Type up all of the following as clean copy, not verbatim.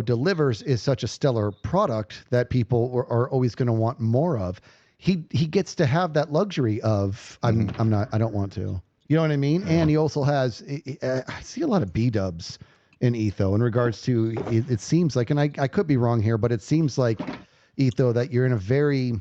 delivers is such a stellar product that people are always going to want more of. He gets to have that luxury of I don't want to. You know what I mean? And he also has I see a lot of B-dubs in Etho in regards to it seems like, and I could be wrong here, but it seems like Etho that you're in a very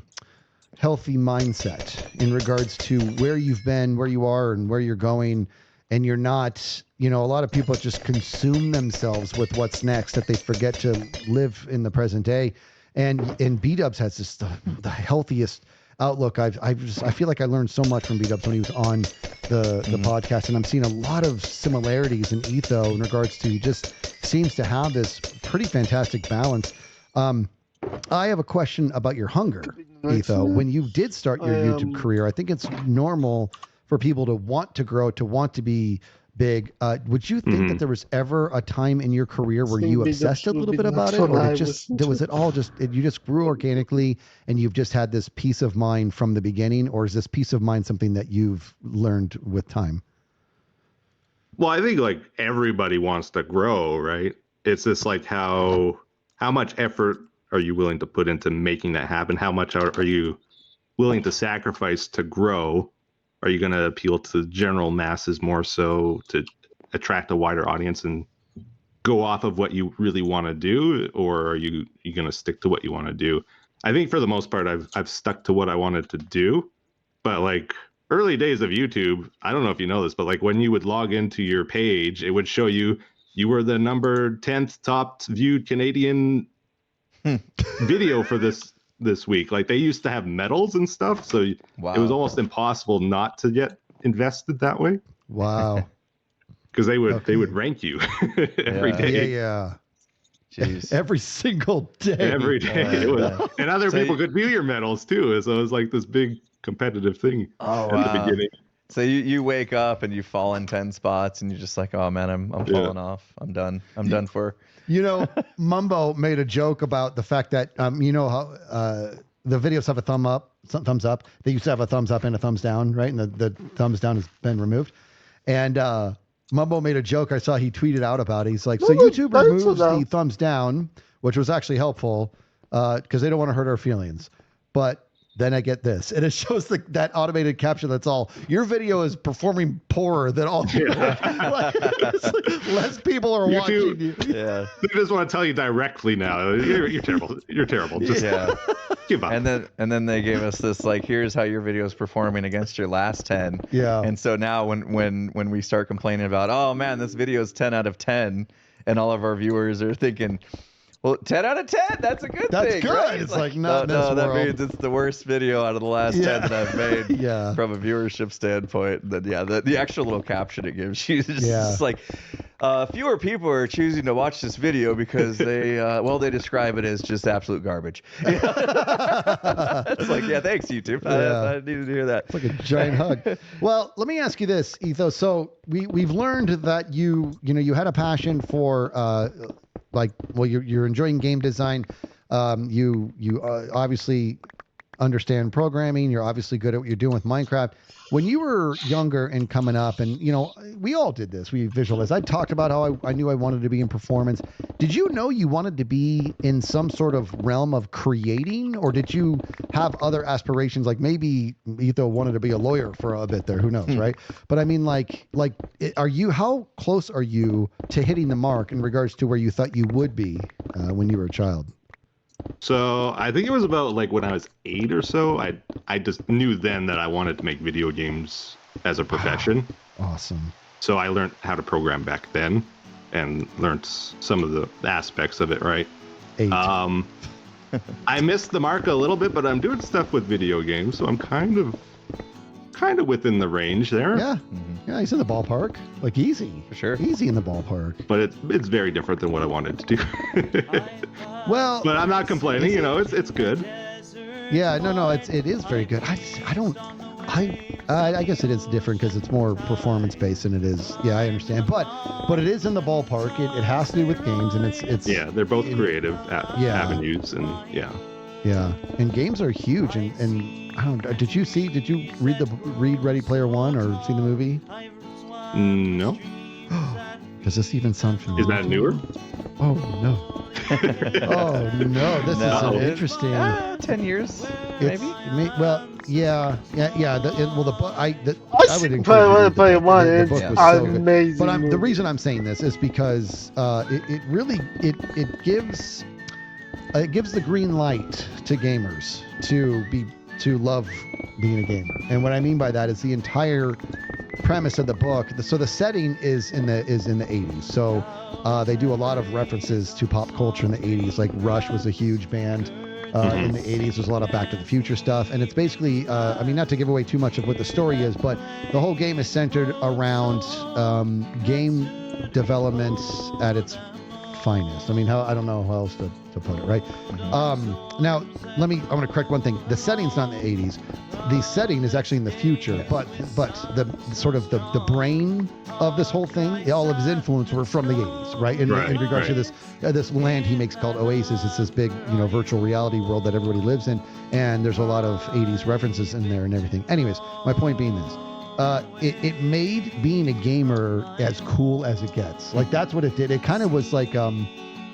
healthy mindset in regards to where you've been, where you are, and where you're going. And you're not, a lot of people just consume themselves with what's next, that they forget to live in the present day. And B-Dubs has just the healthiest outlook. I feel like I learned so much from B-Dubs when he was on the podcast, and I'm seeing a lot of similarities in Etho in regards to, he just seems to have this pretty fantastic balance. I have a question about your hunger, Etho. When you did start your YouTube career, I think it's normal for people to want to grow, to want to be big. Would you think that there was ever a time in your career where you obsessed a little bit about it, or was it all just you just grew organically and you've just had this peace of mind from the beginning, or is this peace of mind something that you've learned with time? Well, I think like everybody wants to grow, right? It's just like how much effort are you willing to put into making that happen? How much are you willing to sacrifice to grow? Are you going to appeal to general masses more so to attract a wider audience and go off of what you really want to do, or are you going to stick to what you want to do? I think for the most part, I've stuck to what I wanted to do. But like early days of YouTube, I don't know if you know this, but like when you would log into your page, it would show you were the number 10th top viewed Canadian video for this week. Like they used to have medals and stuff, so it was almost impossible not to get invested that way. Wow. Because they would rank you every day. Yeah. Jeez. Every single day. Every day. And other people could view your medals too. So it was like this big competitive thing at the beginning. So you wake up and you fall in 10 spots and you're just like, oh man, I'm falling off. I'm done. I'm done for. Mumbo made a joke about the fact that how the videos have a thumbs up. They used to have a thumbs up and a thumbs down, right? And the thumbs down has been removed. And Mumbo made a joke. I saw he tweeted out about it. He's like, so YouTube removes the thumbs down, which was actually helpful because they don't want to hurt our feelings. But then I get this, and it shows that automated caption. That's all. Your video is performing poorer than all. Less people are watching you. Yeah, they just want to tell you directly now. You're terrible. You're terrible. Just give up. And then they gave us this like, here's how your video is performing against your last 10. Yeah. And so now when we start complaining about, oh man, this video is 10 out of 10, and all of our viewers are thinking, well, 10 out of 10, that's a good thing. That's good. Right? It's like not no, that means it's the worst video out of the last 10 that I've made from a viewership standpoint. Then the extra little caption it gives you is just like, fewer people are choosing to watch this video because they describe it as just absolute garbage. It's like, thanks YouTube. I needed to hear that. It's like a giant hug. Well, let me ask you this, Etho. So we've learned that you had a passion for you're enjoying game design. You obviously understand programming. You're obviously good at what you're doing with Minecraft. When you were younger and coming up, and we all did this. We visualized. I talked about how I knew I wanted to be in performance. Did you know you wanted to be in some sort of realm of creating, or did you have other aspirations? Like maybe Etho wanted to be a lawyer for a bit there. Who knows, right? But I mean, how close are you to hitting the mark in regards to where you thought you would be when you were a child? So I think it was about like when I was 8 or so. I just knew then that I wanted to make video games as a profession. Awesome. So I learned how to program back then and learned some of the aspects of it, right? 8. I missed the mark a little bit, but I'm doing stuff with video games, so I'm kind of within the range there. Yeah. Yeah, he's in the ballpark. Like easy. For sure. Easy in the ballpark. But it's very different than what I wanted to do. Well, but I'm not complaining, it's good. Yeah, no, it is very good. I guess it is different because it's more performance based than it is. Yeah, I understand. But it is in the ballpark. It has to do with games, and it's they're both creative avenues, and yeah. And games are huge, and I don't. Did you read Ready Player One or see the movie? No. Does this even sound familiar? Is that newer? Oh no. Oh no, this is an interesting. 10 years, It's maybe. well, yeah. Well, the book. I I would see, encourage you to read the play book. one. The It's book was so good. amazing. But the movie. reason I'm saying this is because it really it gives the green light to gamers to love being a gamer. And what I mean by that is the entire premise of the book. So the setting is in the 80s. So they do a lot of references to pop culture in the 80s. Like Rush was a huge band in the 80s. There's a lot of Back to the Future stuff, and it's basically I mean, not to give away too much of what the story is, but the whole game is centered around game development at its finest. I mean, I don't know how else to put it, right? Now, I want to correct one thing. The setting's not in the 80s. The setting is actually in the future, but the sort of the brain of this whole thing, all of his influence were from the 80s, right? In regards to this land he makes called Oasis. It's this big, virtual reality world that everybody lives in, and there's a lot of 80s references in there and everything. Anyways, my point being this. It made being a gamer as cool as it gets. Like, that's what it did. It kind of was like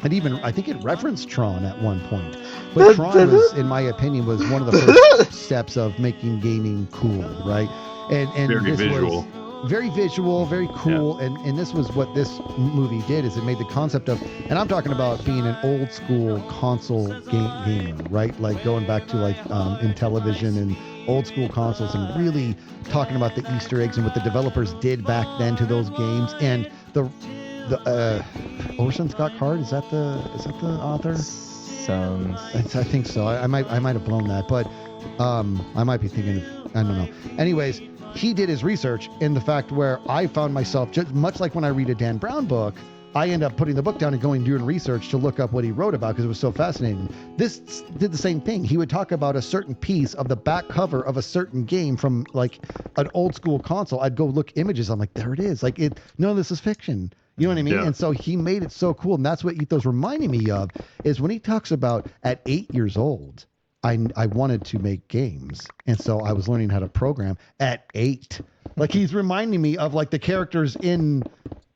I think it referenced Tron at one point. But Tron was, in my opinion, was one of the first steps of making gaming cool, right? And very this visual. was very visual, very cool. Yeah. And this was what this movie did, is it made the concept of, and I'm talking about being an old school console gamer, right? Like going back to like in television and old school consoles, and really talking about the Easter eggs and what the developers did back then to those games. And the Orson Scott Card, is that the author? Sounds. I think so. I might have blown that, but I might be thinking of, I don't know. Anyways, he did his research in the fact where I found myself, just much like when I read a Dan Brown book, I end up putting the book down and doing research to look up what he wrote about because it was so fascinating. This did the same thing. He would talk about a certain piece of the back cover of a certain game from like an old school console. I'd go look images. I'm like, there it is. Like, no, this is fiction. You know what I mean? Yeah. And so he made it so cool. And that's what Ito's reminding me of, is when he talks about at 8 years old, I wanted to make games. And so I was learning how to program at 8. Like, he's reminding me of like the characters in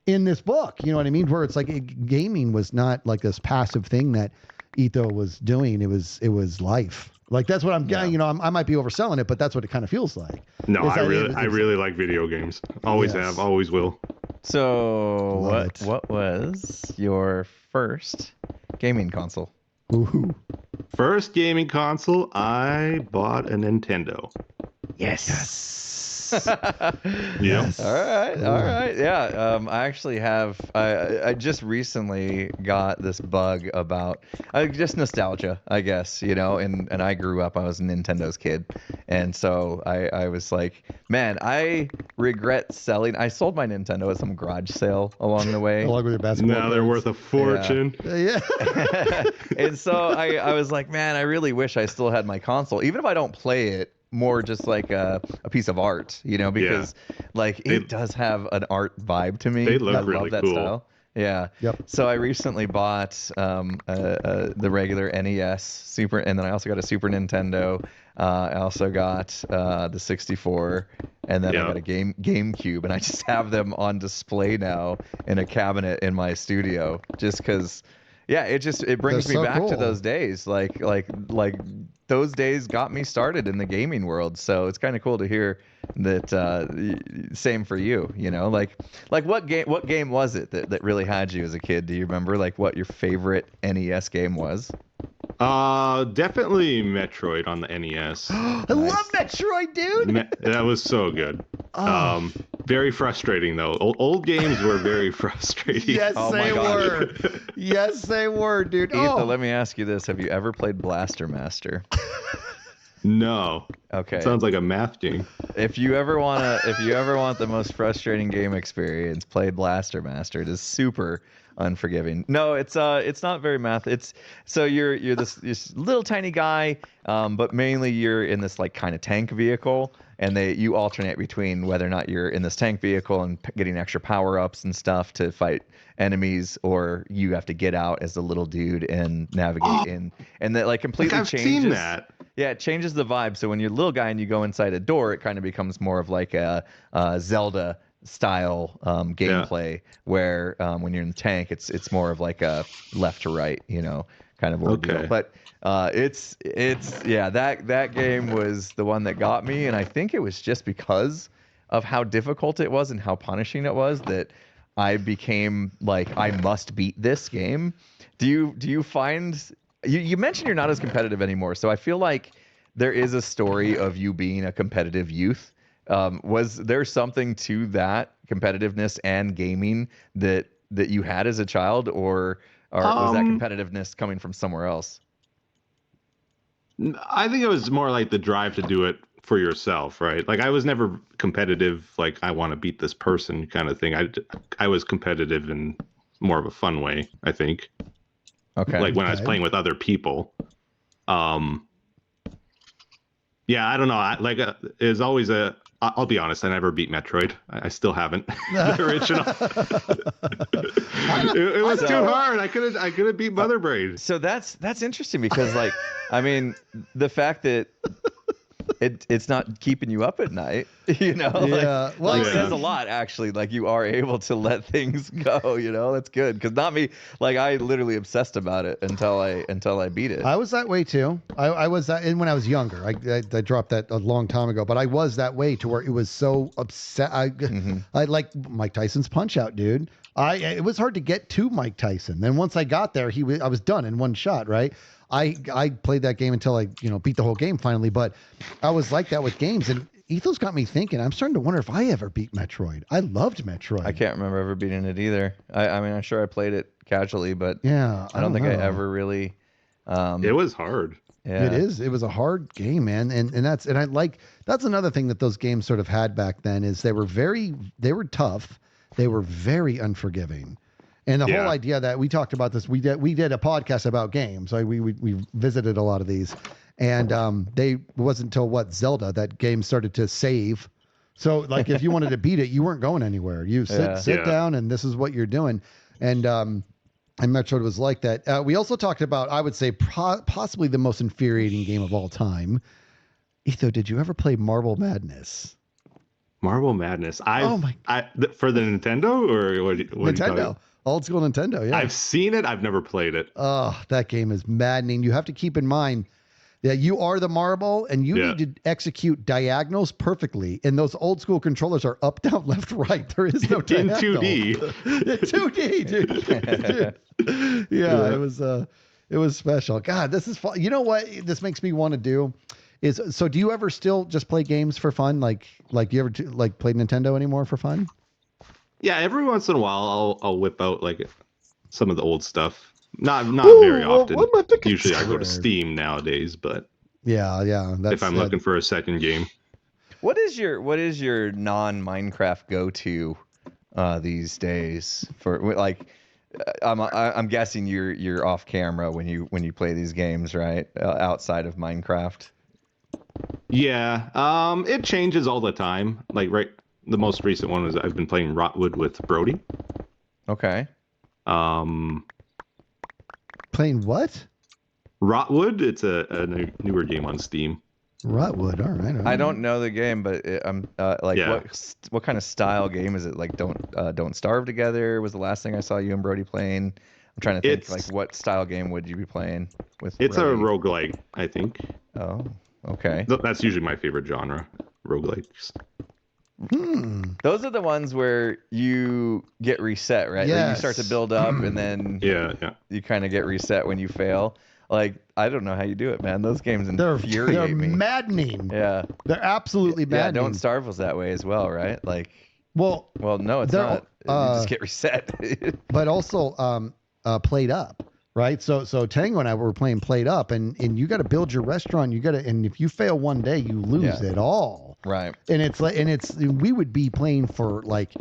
this book, you know what I mean? Where it's like gaming was not like this passive thing that Ito was doing. It was life. Like, that's what I'm getting. I might be overselling it, but that's what it kind of feels like. No, I really like video games. Always have, always will. So what was your first gaming console? Ooh. First gaming console, I bought a Nintendo. Yes. Yes. All right. Yeah. I actually have. I just recently got this bug about just nostalgia, I guess. And I grew up. I was a Nintendo's kid, and so I was like, man, I regret selling. I sold my Nintendo at some garage sale along the way. Along with your basketball. Now they're worth a fortune. Yeah. And so I was like, man, I really wish I still had my console, even if I don't play it. More just like a piece of art, because like it does have an art vibe to me. They look I really love that cool. style. Yeah. Yep. So I recently bought the regular NES and then I also got a Super Nintendo. I also got the 64, and then I got a GameCube, and I just have them on display now in a cabinet in my studio, just because. Yeah, it brings me back to those days. Like those days got me started in the gaming world. So it's kind of cool to hear that. Same for you. Like what game was it that really had you as a kid? Do you remember like what your favorite NES game was? Definitely Metroid on the NES. I love Metroid, dude. That was so good. Very frustrating though. Old games were very frustrating. Yes, they were. Yes, they were, dude. Ethan, let me ask you this: have you ever played Blaster Master? No. Okay. Sounds like a math game. If you ever want the most frustrating game experience, play Blaster Master. It is super unforgiving. No, it's not very math. It's so you're this little tiny guy, but mainly you're in this like kind of tank vehicle, and you alternate between whether or not you're in this tank vehicle and getting extra power ups and stuff to fight enemies, or you have to get out as a little dude and navigate in, and that like completely I've changes. seen that. Yeah, it changes the vibe. So when you're a little guy and you go inside a door, it kind of becomes more of like a Zelda style gameplay where when you're in the tank, it's more of like a left to right, kind of ordeal. Okay. But it's that game was the one that got me, and I think it was just because of how difficult it was and how punishing it was that I became like, I must beat this game. Do you find you mentioned you're not as competitive anymore, so I feel like there is a story of you being a competitive youth. Was there something to that competitiveness and gaming that you had as a child, or was that competitiveness coming from somewhere else? I think it was more like the drive to do it for yourself, right? Like I was never competitive, like I want to beat this person kind of thing. I was competitive in more of a fun way, I think. Okay. Like when I was playing with other people. Yeah, I don't know. It's always I'll be honest, I never beat Metroid. I still haven't. The original. it was too hard. I couldn't beat Mother Brain. So that's interesting because, like, I mean, the fact that it's not keeping you up at night, Yeah. Like says a lot, actually. Like, you are able to let things go, that's good. Because not me, like, I literally obsessed about it until I beat it. I was that way too. I was that, and when I was younger, I dropped that a long time ago. But I was that way to where it was so upset. I like Mike Tyson's Punch Out, dude. It was hard to get to Mike Tyson. Then once I got there, I was done in one shot, right? I played that game until I beat the whole game finally. But I was like that with games, and Ethos got me thinking. I'm starting to wonder if I ever beat Metroid. I loved Metroid. I can't remember ever beating it either. I mean, I'm sure I played it casually, but yeah, I don't think I ever really. It was hard. Yeah. It is. It was a hard game, man, and that's another thing that those games sort of had back then is they were tough, they were very unforgiving, and the whole idea that we talked about this, we did a podcast about games. We visited a lot of these, and they wasn't until Zelda that game started to save. So like if you wanted to beat it, you weren't going anywhere. You sit down, and this is what you're doing, and Metroid was like that. We also talked about, I would say, possibly the most infuriating game of all time. Etho, did you ever play Marble Madness? Marble Madness. For the Nintendo or what Nintendo. Old school Nintendo, yeah. I've seen it. I've never played it. Oh, that game is maddening. You have to keep in mind that you are the marble and you need to execute diagonals perfectly. And those old school controllers are up, down, left, right. There is no diagonal. In 2D. In 2D, dude. Yeah, it was special. God, this is fun. You know what this makes me want to do? So do you ever still just play games for fun? Like you ever play Nintendo anymore for fun? Yeah, every once in a while I'll whip out like some of the old stuff. Not very often. Usually I go to Steam nowadays, but yeah. If I'm looking for a second game. What is your non-Minecraft go-to these days for like? I'm guessing you're off camera when you play these games, right? Outside of Minecraft. Yeah, it changes all the time. Like the most recent one was I've been playing Rotwood with Brody. Okay. Playing what? Rotwood. It's a newer game on Steam. Rotwood. All right. I don't know the game, but I'm what kind of style game is it? Like Don't Starve Together was the last thing I saw you and Brody playing. I'm trying to think like what style game would you be playing with? It's Brody? A roguelike, I think. Oh, okay. That's usually my favorite genre, roguelikes. Those are the ones where you get reset, right? Yes. Like you start to build up and then you kind of get reset when you fail. Like, I don't know how you do it, man. Those games infuriate me. They're maddening. Yeah. They're absolutely maddening. Yeah, Don't Starve was that way as well, right? Like, well, no, it's not. You just get reset. But also Played Up, right? So Tango and I were playing Played Up, and you got to build your restaurant. And if you fail one day, you lose it all. Right. And we would be playing for like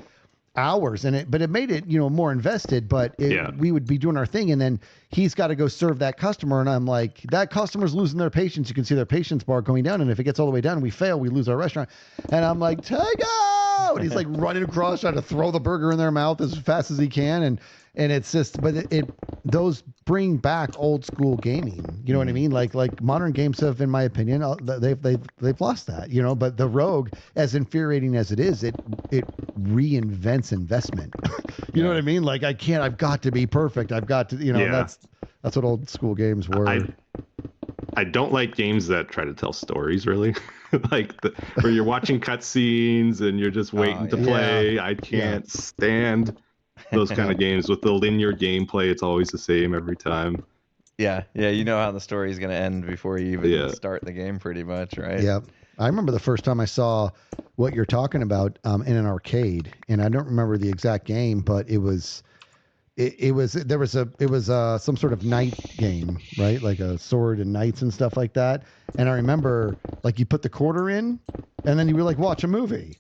hours but it made it more invested, but we would be doing our thing, and then he's got to go serve that customer, and I'm like, that customer's losing their patience. You can see their patience bar going down, and if it gets all the way down and we fail, we lose our restaurant. And I'm like, Tango, out. He's like running across, trying to throw the burger in their mouth as fast as he can, and it's just, but it those bring back old school gaming. You know what I mean? Like modern games have, in my opinion, they've lost that. You know, but the Rogue, as infuriating as it is, it reinvents investment. You know what I mean? Like I've got to be perfect. I've got to, that's what old school games were. I don't like games that try to tell stories, really. Where you're watching cutscenes and you're just waiting to play. I can't stand those kind of games with the linear gameplay. It's always the same every time. Yeah, you know how the story is going to end before you even start the game, pretty much, right? Yeah. I remember the first time I saw what you're talking about in an arcade, and I don't remember the exact game, but it was some sort of knight game, right? Like a sword and knights and stuff like that. And I remember, like, you put the quarter in, and then you would like watch a movie.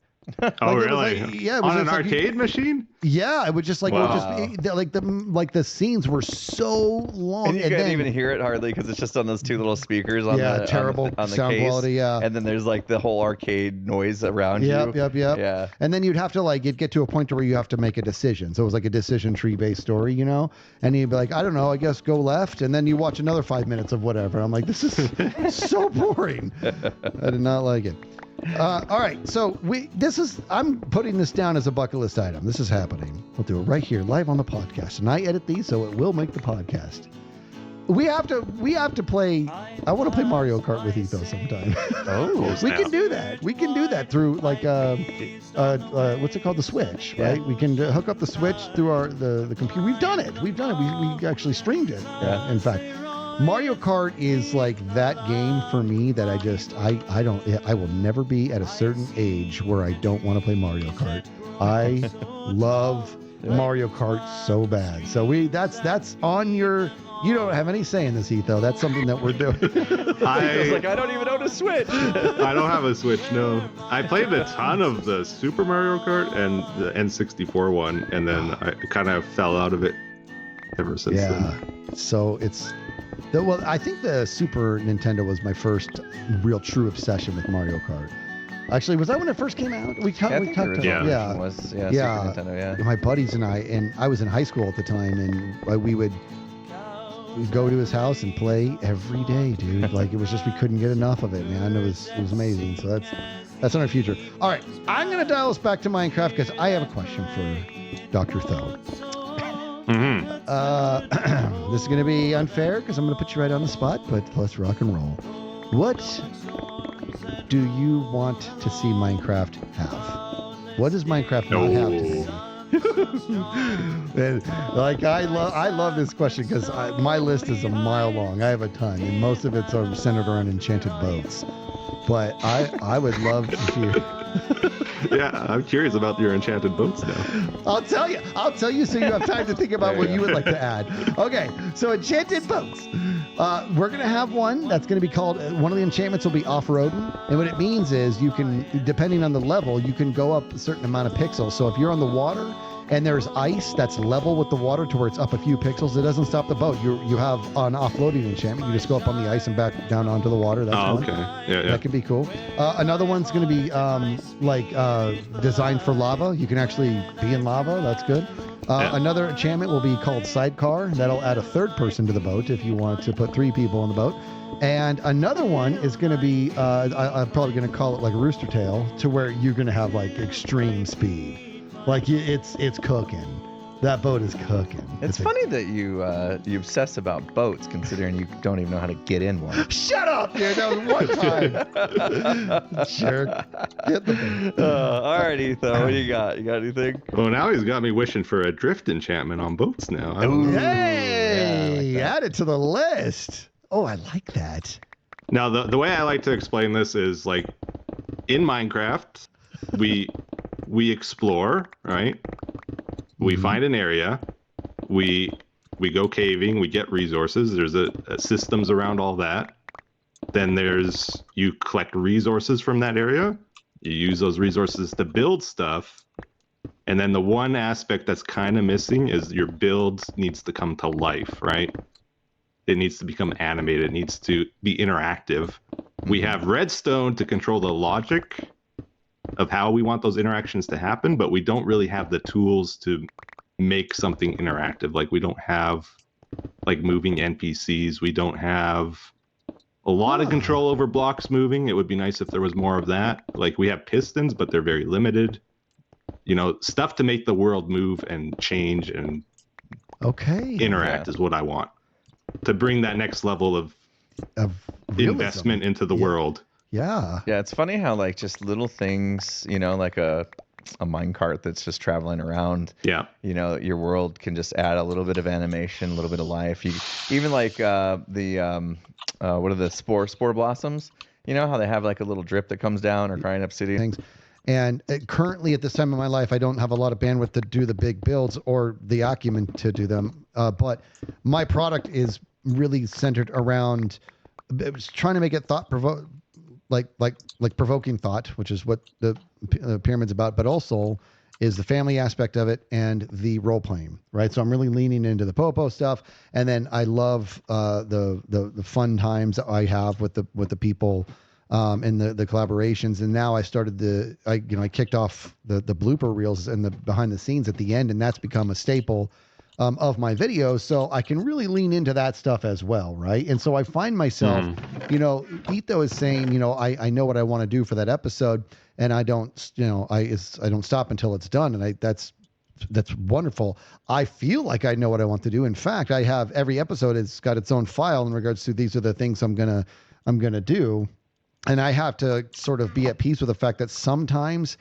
Oh, really? It was on an arcade machine? Yeah, it would just like, the scenes were so long, and you can't even hear it hardly because it's just on those two little speakers on the terrible on the sound case. quality. Yeah, and then there's like the whole arcade noise around you. Yep. Yeah, and then you'd have to like, it'd get to a point where you have to make a decision. So it was like a decision tree based story, you know. And you'd be like, I don't know, I guess go left, and then you watch another 5 minutes of whatever. I'm like, this is so boring. I did not like it. All right, so I'm putting this down as a bucket list item. This is happening. We'll do it right here, live on the podcast, and I edit these so it will make the podcast. We have to play. I want to play Mario Kart with Etho sometime. Oh, we can do that. We can do that through like what's it called, the Switch, right? We can hook up the Switch through the computer. We've done it. We actually streamed it. In fact. Mario Kart is like that game for me that I will never be at a certain age where I don't want to play Mario Kart. I love Mario Kart so bad. So that's on your, you don't have any say in this, Etho. That's something that we're doing. I was like, I don't even own a Switch. I don't have a Switch, no. I played a ton of the Super Mario Kart and the N64 one, and then I kind of fell out of it ever since then. So well, I think the Super Nintendo was my first real true obsession with Mario Kart. Actually, was that when it first came out? Was Super Nintendo, My buddies and I was in high school at the time, and we'd go to his house and play every day, dude. Like, it was just, we couldn't get enough of it, man. It was amazing. So that's in our future. All right, I'm gonna dial us back to Minecraft because I have a question for Dr. Tho. This is going to be unfair because I'm going to put you right on the spot, but let's rock and roll. What do you want to see Minecraft have? What does Minecraft not have to be? And, like, I love this question because my list is a mile long. I have a ton, and most of it's centered around enchanted boats. But I would love to hear. Yeah, I'm curious about your enchanted boats now. I'll tell you so you have time to think about what you would like to add. Okay, so enchanted boats. We're going to have one that's going to be called, one of the enchantments will be off-roading. And what it means is you can, depending on the level, you can go up a certain amount of pixels. So if you're on the water and there's ice that's level with the water to where it's up a few pixels, it doesn't stop the boat. You have an offloading enchantment. You just go up on the ice and back down onto the water. That's one. Okay. Yeah. That could be cool. Another one's going to be designed for lava. You can actually be in lava. That's good. Another enchantment will be called Sidecar. That'll add a third person to the boat if you want to put 3 people on the boat. And another one is going to be, I'm probably going to call it like Rooster Tail, to where you're going to have like extreme speed. Like it's cooking. That boat is cooking. It's funny that you obsess about boats, considering you don't even know how to get in one. Shut up, dude. That was one time. Jerk. Get the boat. All right, Etho. What do you got? You got anything? Well, now he's got me wishing for a drift enchantment on boats now. Hey, add it to the list. Oh, I like that. Now, the way I like to explain this is, like, in Minecraft, we explore, right? We find an area, we go caving, we get resources. There's a systems around all that. Then you collect resources from that area. You use those resources to build stuff. And then the one aspect that's kind of missing is your build needs to come to life, right? It needs to become animated. It needs to be interactive. We have redstone to control the logic, of how we want those interactions to happen, but we don't really have the tools to make something interactive. Like we don't have like moving NPCs. We don't have a lot of control over blocks moving. It would be nice if there was more of that. Like we have pistons, but they're very limited. You know, stuff to make the world move and change and interact is what I want. To bring that next level of investment into the world. Yeah. Yeah, it's funny how like just little things, you know, like a minecart that's just traveling around. Yeah. You know, your world can just add a little bit of animation, a little bit of life. You even like what are the spore blossoms? You know how they have like a little drip that comes down or crying obsidian things. And currently, at this time of my life, I don't have a lot of bandwidth to do the big builds or the acumen to do them. But my product is really centered around trying to make it provoking thought, which is what the pyramid's about, but also is the family aspect of it and the role playing, right? So I'm really leaning into the Popo stuff, and then I love the fun times that I have with the people. And the collaborations, and now I started I kicked off the blooper reels and the behind the scenes at the end, and that's become a staple of my videos. So I can really lean into that stuff as well, right? And so I find myself, Etho is saying, I know what I want to do for that episode, and I don't, I don't stop until it's done, and that's wonderful. I feel like I know what I want to do. In fact, I have every episode has got its own file in regards to these are the things I'm gonna do. And I have to sort of be at peace with the fact that sometimes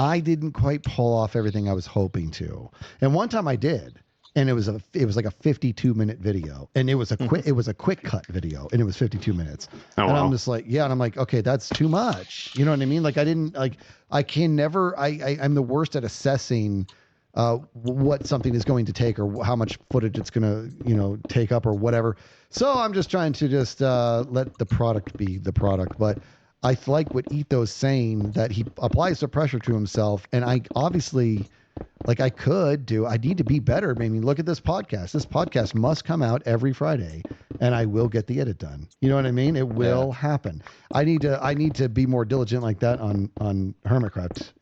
I didn't quite pull off everything I was hoping to. And one time I did, and it was like a 52-minute video, and it was a quick cut video, and it was 52 minutes. Oh, and wow. I'm just like, and I'm like, okay, that's too much. You know what I mean? Like I'm the worst at assessing what something is going to take or how much footage it's going to, take up or whatever. So I'm just trying to just let the product be the product. But I like what Etho's saying, that he applies the pressure to himself. And I obviously, like I need to be better. I mean, look at this podcast. This podcast must come out every Friday, and I will get the edit done. You know what I mean? It will happen. I need to be more diligent like that on Hermitcraft.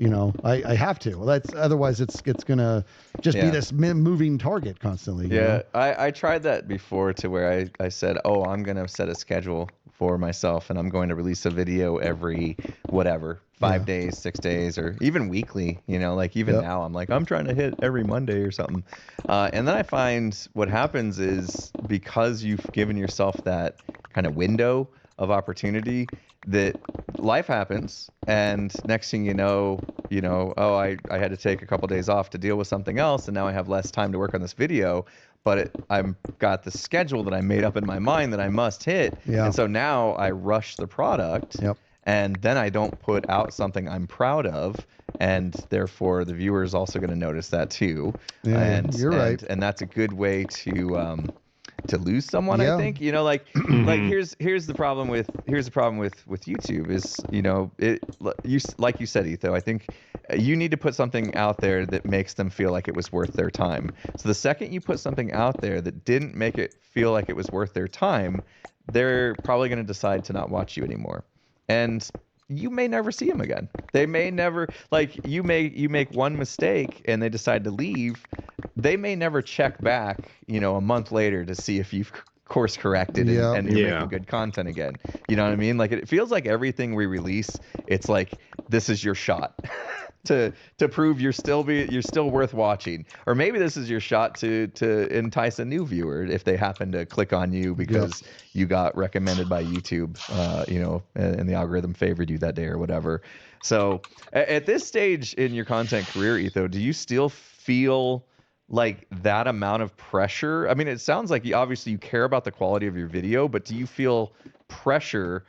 I have to. Otherwise it's gonna just be this moving target constantly. I tried that before to where I said, oh, I'm gonna set a schedule for myself, and I'm going to release a video every 5 days, 6 days, or even weekly, like even now I'm like, I'm trying to hit every Monday or something. And then I find what happens is, because you've given yourself that kind of window of opportunity, that life happens, and next thing you know, oh, I had to take a couple days off to deal with something else, and now I have less time to work on this video, but I've got the schedule that I made up in my mind that I must hit. And so now I rush the product. And then I don't put out something I'm proud of, and therefore the viewer is also going to notice that too. You're right. And that's a good way to lose someone. I think like here's the problem with YouTube is like you said, Etho. I think you need to put something out there that makes them feel like it was worth their time. So the second you put something out there that didn't make it feel like it was worth their time, they're probably going to decide to not watch you anymore. And you may never see them again. They may never, like, you make one mistake and they decide to leave. They may never check back, a month later to see if you've course corrected and you're making good content again. You know what I mean? Like, it feels like everything we release, it's like, this is your shot to prove you're still worth watching. Or maybe this is your shot to entice a new viewer if they happen to click on you because you got recommended by YouTube, and the algorithm favored you that day or whatever. So at this stage in your content career, Etho, do you still feel like that amount of pressure? I mean, it sounds like you care about the quality of your video, but do you feel pressure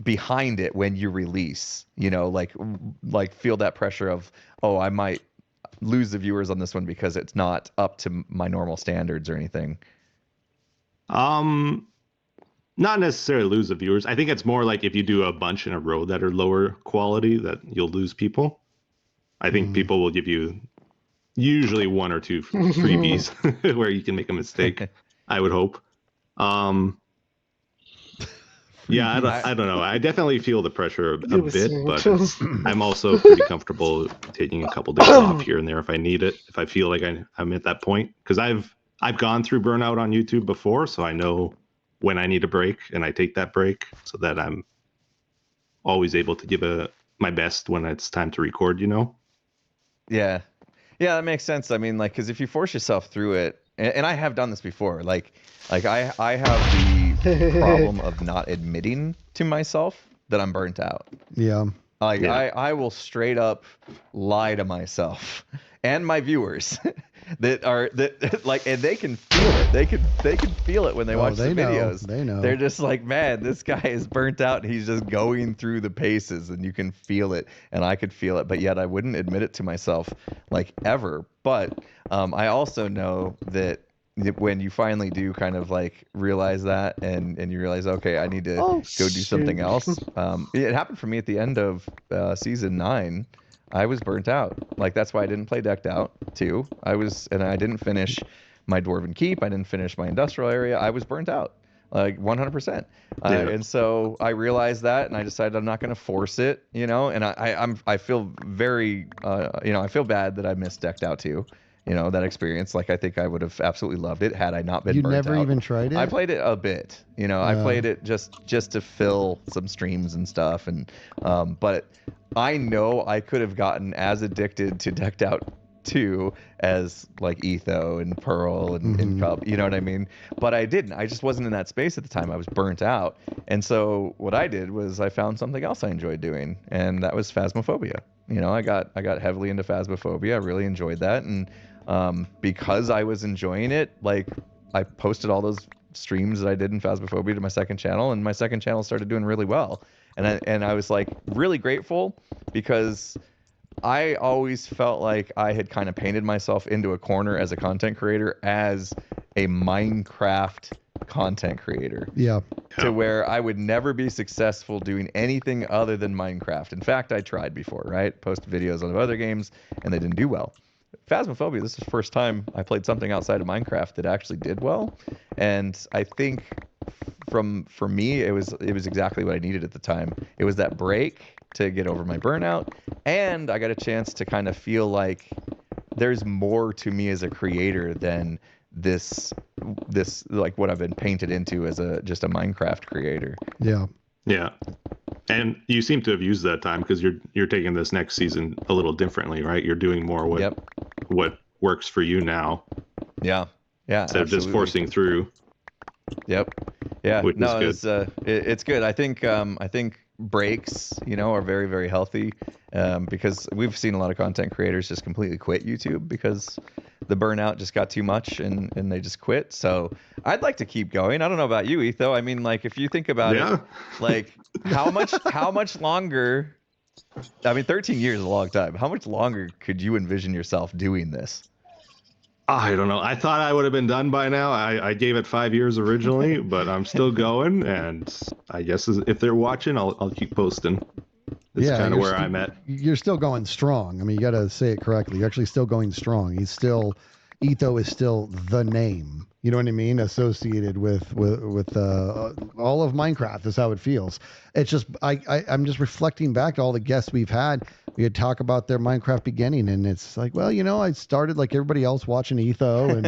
behind it when you release, like feel that pressure of, oh, I might lose the viewers on this one because it's not up to my normal standards or anything? Not necessarily lose the viewers. I think it's more like if you do a bunch in a row that are lower quality, that you'll lose people. I think people will give you usually one or two freebies where you can make a mistake. I would hope. Yeah, I don't know. I definitely feel the pressure a bit, but I'm also pretty comfortable taking a couple days off here and there if I need it. If I feel like I'm at that point, because I've gone through burnout on YouTube before, so I know when I need a break, and I take that break so that I'm always able to give my best when it's time to record. Yeah. Yeah, that makes sense. I mean, like, because if you force yourself through it, and I have done this before, like I have the problem of not admitting to myself that I'm burnt out. Yeah. Like Yeah. I will straight up lie to myself and my viewers that like, and they can feel it. They can feel it when they watch the videos. They know. They're just like, man, this guy is burnt out and he's just going through the paces, and you can feel it, and I could feel it, but yet I wouldn't admit it to myself like ever. But I also know that when you finally do kind of like realize that, and you realize, okay, I need to go do something else. It happened for me at the end of season 9. I was burnt out. Like, that's why I didn't play Decked Out 2. And I didn't finish my Dwarven Keep. I didn't finish my industrial area. I was burnt out, like 100%. And so I realized that, and I decided I'm not going to force it, and I feel very, I feel bad that I missed Decked Out 2. That experience. Like, I think I would have absolutely loved it had I not been burnt out. You never even tried it? I played it a bit. I played it just to fill some streams and stuff. And but I know I could have gotten as addicted to Decked Out 2 as like Etho and Pearl and Cub. You know what I mean? But I didn't. I just wasn't in that space at the time. I was burnt out. And so what I did was I found something else I enjoyed doing, and that was Phasmophobia. I got heavily into Phasmophobia. I really enjoyed that, and because I was enjoying it, like, I posted all those streams that I did in Phasmophobia to my second channel, and my second channel started doing really well. And I was like really grateful, because I always felt like I had kind of painted myself into a corner as a content creator, as a Minecraft content creator. Yeah. To where I would never be successful doing anything other than Minecraft. In fact, I tried before, right? Posted videos on other games, and they didn't do well. Phasmophobia, this is the first time I played something outside of Minecraft that actually did well. And I think for me, it was exactly what I needed at the time. It was that break to get over my burnout, and I got a chance to kind of feel like there's more to me as a creator than this like what I've been painted into as just a Minecraft creator. Yeah. And you seem to have used that time, because you're taking this next season a little differently, right? You're doing more what works for you now. Yeah. Instead of just forcing through. Yep. Yeah. Which is good. It's good. I think breaks, are very, very healthy, because we've seen a lot of content creators just completely quit YouTube because the burnout just got too much, and they just quit. So I'd like to keep going. I don't know about you, Etho. I mean, like, if you think about it, like, how much longer? I mean, 13 years is a long time. How much longer could you envision yourself doing this? I don't know. I thought I would have been done by now. I gave it 5 years originally, but I'm still going, and I guess if they're watching, I'll keep posting. That's kind of where I'm at. You're still going strong. I mean, you got to say it correctly. You're actually still going strong. Etho is still the name. You know what I mean? Associated with all of Minecraft is how it feels. It's just I'm just reflecting back to all the guests we've had. We had talk about their Minecraft beginning, and it's like, well, I started like everybody else watching Etho,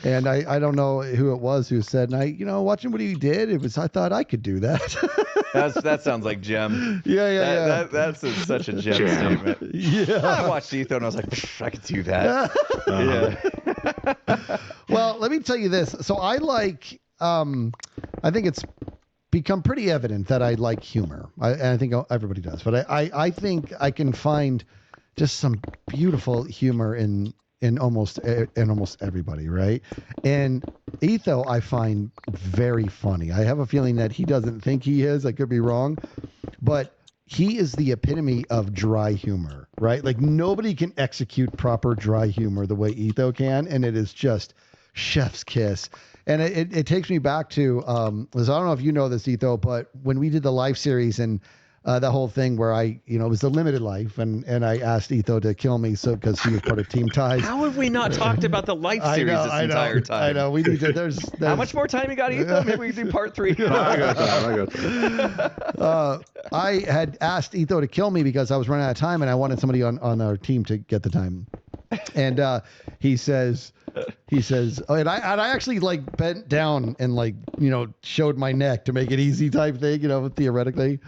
and I don't know who it was who said, and watching what he did, I thought I could do that. That sounds like Gem. Yeah. That's such a Gem statement. Yeah. I watched Etho and I was like, I could do that. Yeah. Well, let me tell you this. So I think it's become pretty evident that I like humor. And I think everybody does. But I think I can find just some beautiful humor in almost everybody, right? And Etho I find very funny. I have a feeling that he doesn't think he is. I could be wrong. But he is the epitome of dry humor, right? Like, nobody can execute proper dry humor the way Etho can, and it is just chef's kiss. And it takes me back to, Liz, I don't know if you know this, Etho, but when we did the live series, and that whole thing where it was a limited life, and I asked Etho to kill me because he was part of Team Ties. How have we not talked about the Life series this entire time? I know. We need to. There's how much more time you got, Etho? Maybe we can do part 3. I got time. I had asked Etho to kill me because I was running out of time, and I wanted somebody on our team to get the time. And he says, oh, and I actually like bent down and showed my neck to make it easy type thing, theoretically.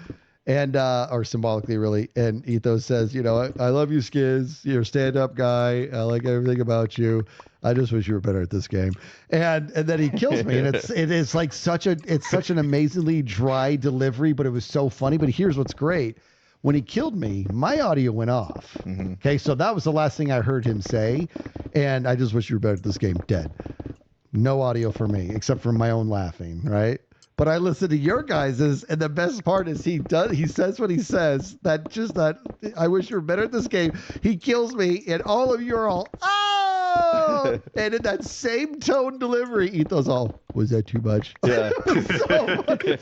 And or symbolically, really. And Etho says, I love you, Skiz. You're a stand-up guy. I like everything about you. I just wish you were better at this game. And then he kills me, and it is like such an amazingly dry delivery, but it was so funny. But here's what's great: when he killed me, my audio went off. Mm-hmm. Okay, so that was the last thing I heard him say, and I just wish you were better at this game. Dead. No audio for me except for my own laughing. Right. But I listen to your guys's, and the best part is he says what he says. That I wish you were better at this game. He kills me, and all of you are all, oh! And in that same tone delivery, Etho's all, was that too much? Yeah. It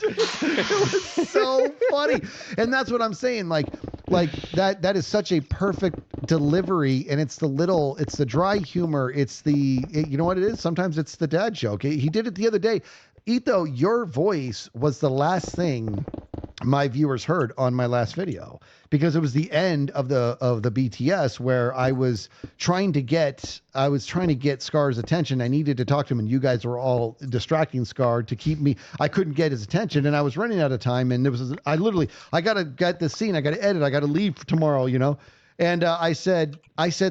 was so funny. And that's what I'm saying. Like that is such a perfect delivery, and it's the dry humor. You know what it is? Sometimes it's the dad joke. He did it the other day. Etho, your voice was the last thing my viewers heard on my last video, because it was the end of the BTS where I was trying to get Scar's attention. I needed to talk to him, and you guys were all distracting Scar to keep me. I couldn't get his attention, and I was running out of time. And I gotta get this scene. I gotta edit. I gotta leave tomorrow. And I said,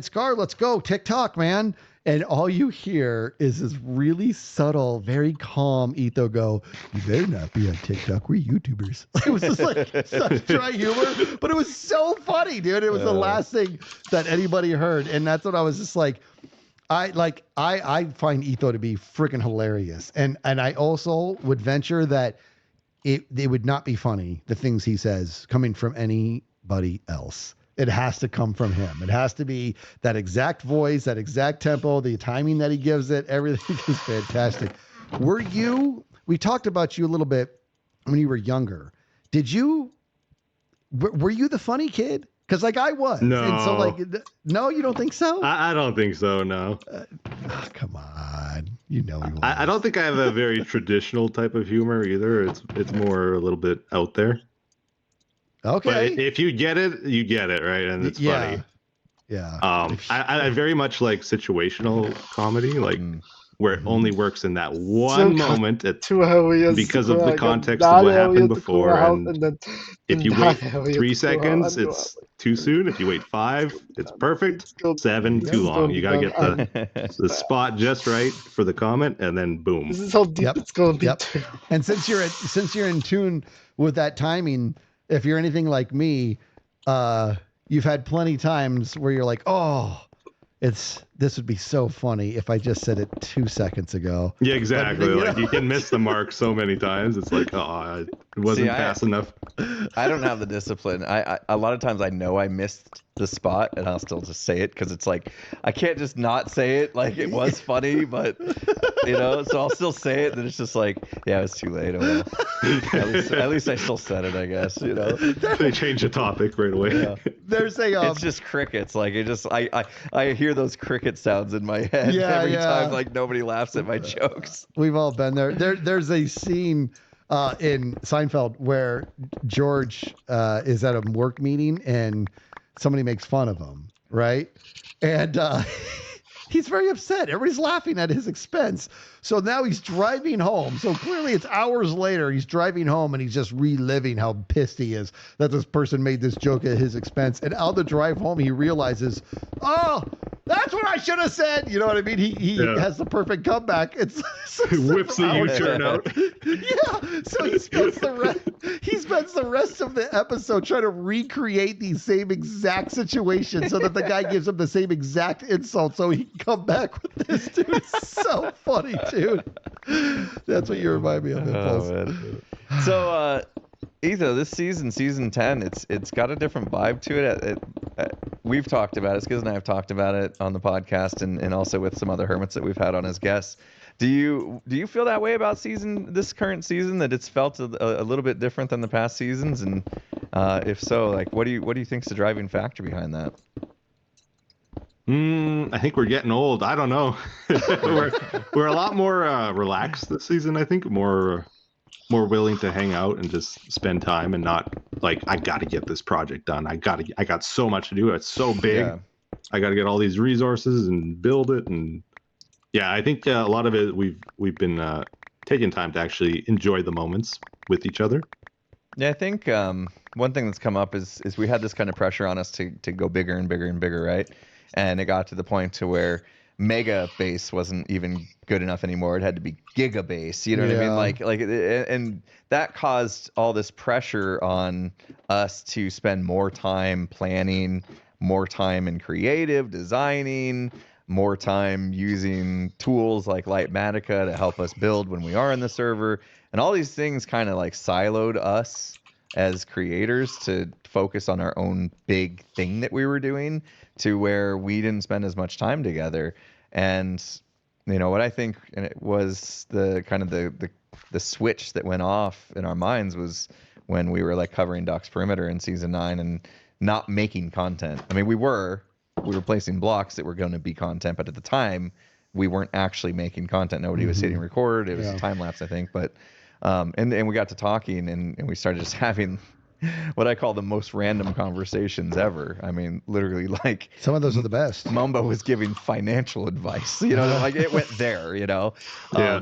Scar, let's go TikTok, man. And all you hear is this really subtle, very calm Etho go, you better not be on TikTok. We're YouTubers. It was just like such dry humor, but it was so funny, dude. It was the last thing that anybody heard. And that's what I was just like, I find Etho to be freaking hilarious. And I also would venture that it would not be funny, the things he says, coming from anybody else. It has to come from him. It has to be that exact voice, that exact tempo, the timing that he gives it. Everything is fantastic. We talked about you a little bit when you were younger. Were you the funny kid? Because I was. No. And so no, you don't think so? I don't think so, no. Come on. You know he was. I don't think I have a very traditional type of humor either. It's more a little bit out there. Okay. But if you get it, you get it, right? And it's funny. Yeah. I very much like situational comedy, where it only works in that one moment because of the context of what happened before. And if you wait 3 seconds, it's too soon. If you wait 5, it's perfect. 7, too long. You gotta get the spot just right for the comment, and then boom. This is how deep it's gonna be. Too. And since you're in tune with that timing, if you're anything like me, you've had plenty times where you're like, oh, this would be so funny if I just said it 2 seconds ago. Yeah, exactly. But, you can miss the mark so many times. It's like, oh, it wasn't fast enough. I don't have the discipline. I a lot of times I know I missed the spot, and I'll still just say it because it's like I can't just not say it. Like it was funny, but so I'll still say it. And then it's just like, yeah, it's too late. Oh, well. At least I still said it, I guess. They change the topic right away. Yeah. There's it's just crickets. Like it just I hear those cricket sounds in my head every time. Like nobody laughs at my jokes. We've all been there. There's a scene in Seinfeld where George is at a work meeting and somebody makes fun of him, right? And he's very upset. Everybody's laughing at his expense. So now he's driving home. So clearly it's hours later. He's driving home and he's just reliving how pissed he is that this person made this joke at his expense. And on the drive home, he realizes, oh, that's what I should have said. You know what I mean? He has the perfect comeback. It's whips the U-turn out. Yeah. So he spends the rest of the episode trying to recreate these same exact situations so that the guy gives him the same exact insult so he can come back with this. Dude, it's so funny, dude. That's what you remind me of, Impulse. So, Etho, this season 10, it's got a different vibe to it. We've talked about it. Skiz and I have talked about it on the podcast and also with some other hermits that we've had on as guests. Do you feel that way about this current season, that it's felt a little bit different than the past seasons? And If so, like, what do you think's the driving factor behind that? I think we're getting old. I don't know. we're a lot more relaxed this season. I think more willing to hang out and just spend time and not like I got to get this project done. I got so much to do. It's so big. Yeah. I got to get all these resources and build it. And yeah, I think a lot of it we've been taking time to actually enjoy the moments with each other. Yeah, I think one thing that's come up is we had this kind of pressure on us to go bigger and bigger and bigger, right? And it got to the point to where mega base wasn't even good enough anymore. It had to be giga base. You know what I mean? Like, and that caused all this pressure on us to spend more time planning, more time in creative designing, more time using tools like Lightmatica to help us build when we are in the server. And all these things kind of like siloed us as creators to focus on our own big thing that we were doing, to where we didn't spend as much time together. And what I think, and it was the kind of the switch that went off in our minds, was when we were like covering Doc's Perimeter in season 9 and not making content. I mean, we were placing blocks that were going to be content, but at the time we weren't actually making content. Nobody was hitting record. It was a time lapse, I think. But and we got to talking, and we started just having what I call the most random conversations ever. I mean, literally, like, some of those are the best. Mumbo was giving financial advice, like it went there, Yeah.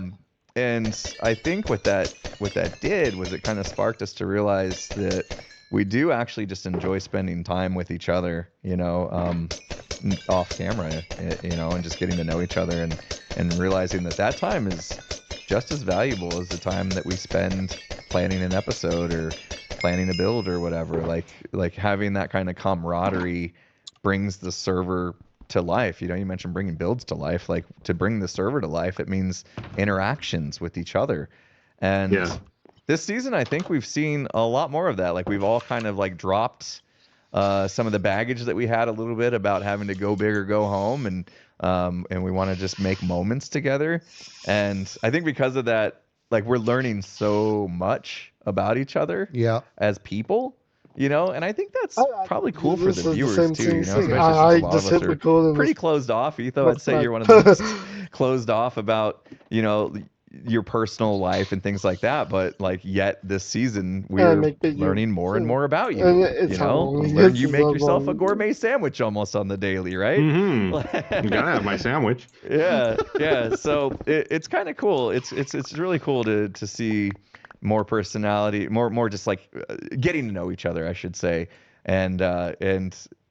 And I think what that did was it kind of sparked us to realize that we do actually just enjoy spending time with each other, off camera, and just getting to know each other, and realizing that time is just as valuable as the time that we spend planning an episode or planning a build or whatever. Like having that kind of camaraderie brings the server to life. You mentioned bringing builds to life. Like, to bring the server to life, it means interactions with each other. And this season, I think we've seen a lot more of that. Like, we've all kind of like dropped some of the baggage that we had a little bit about having to go big or go home, and we want to just make moments together. And I think because of that, like, we're learning so much about each other as people, and I think that's probably cool for the viewers too, especially since a lot of us are pretty closed off. Etho, I'd say you're one of the most closed off about, your personal life and things like that, but like, yet this season we're learning more and more about you. You make yourself a gourmet sandwich almost on the daily, right? You gotta have my sandwich. Yeah. So it's kind of cool. It's really cool to see more personality, more just like getting to know each other, I should say. And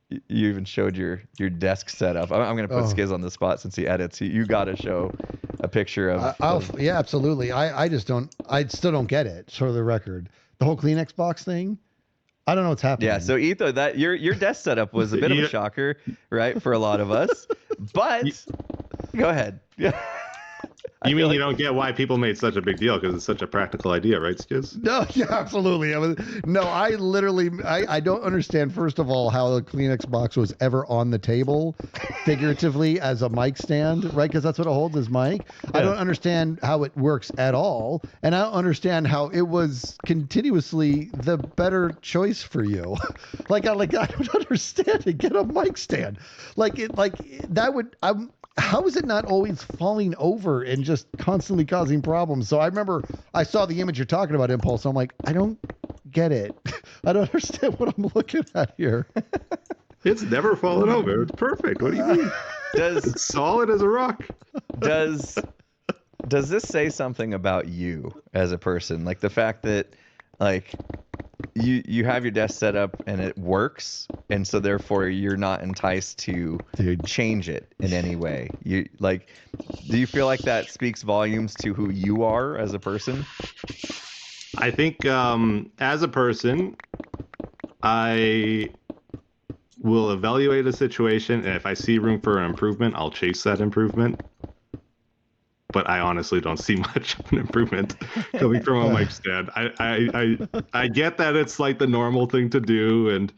you even showed your desk setup. I'm going to put Skiz on the spot since he edits. You got to show a picture of. Yeah, absolutely. I still don't get it. For the record, the whole Kleenex box thing, I don't know what's happening. Yeah. So Etho, that your desk setup was a bit of a shocker, right, for a lot of us. But go ahead. Yeah. You mean you don't get why people made such a big deal because it's such a practical idea, right, Skiz? No, yeah, absolutely. I literally don't understand, first of all, how the Kleenex box was ever on the table, figuratively, as a mic stand, right? Because that's what it holds, is mic. Yeah. I don't understand how it works at all, and I don't understand how it was continuously the better choice for you. I don't understand it. Get a mic stand. How is it not always falling over and just constantly causing problems? So I remember I saw the image you're talking about, Impulse. So I'm like, I don't get it. I don't understand what I'm looking at here. It's never fallen over. It's perfect. What do you mean? It's solid as a rock. Does this say something about you as a person? Like, the fact that, like, you have your desk set up and it works, and so therefore you're not enticed to change it in any way. Do you feel like that speaks volumes to who you are as a person? I think as a person, I will evaluate a situation, and if I see room for an improvement, I'll chase that improvement. But I honestly don't see much of an improvement coming from a mic stand. I get that it's like the normal thing to do, and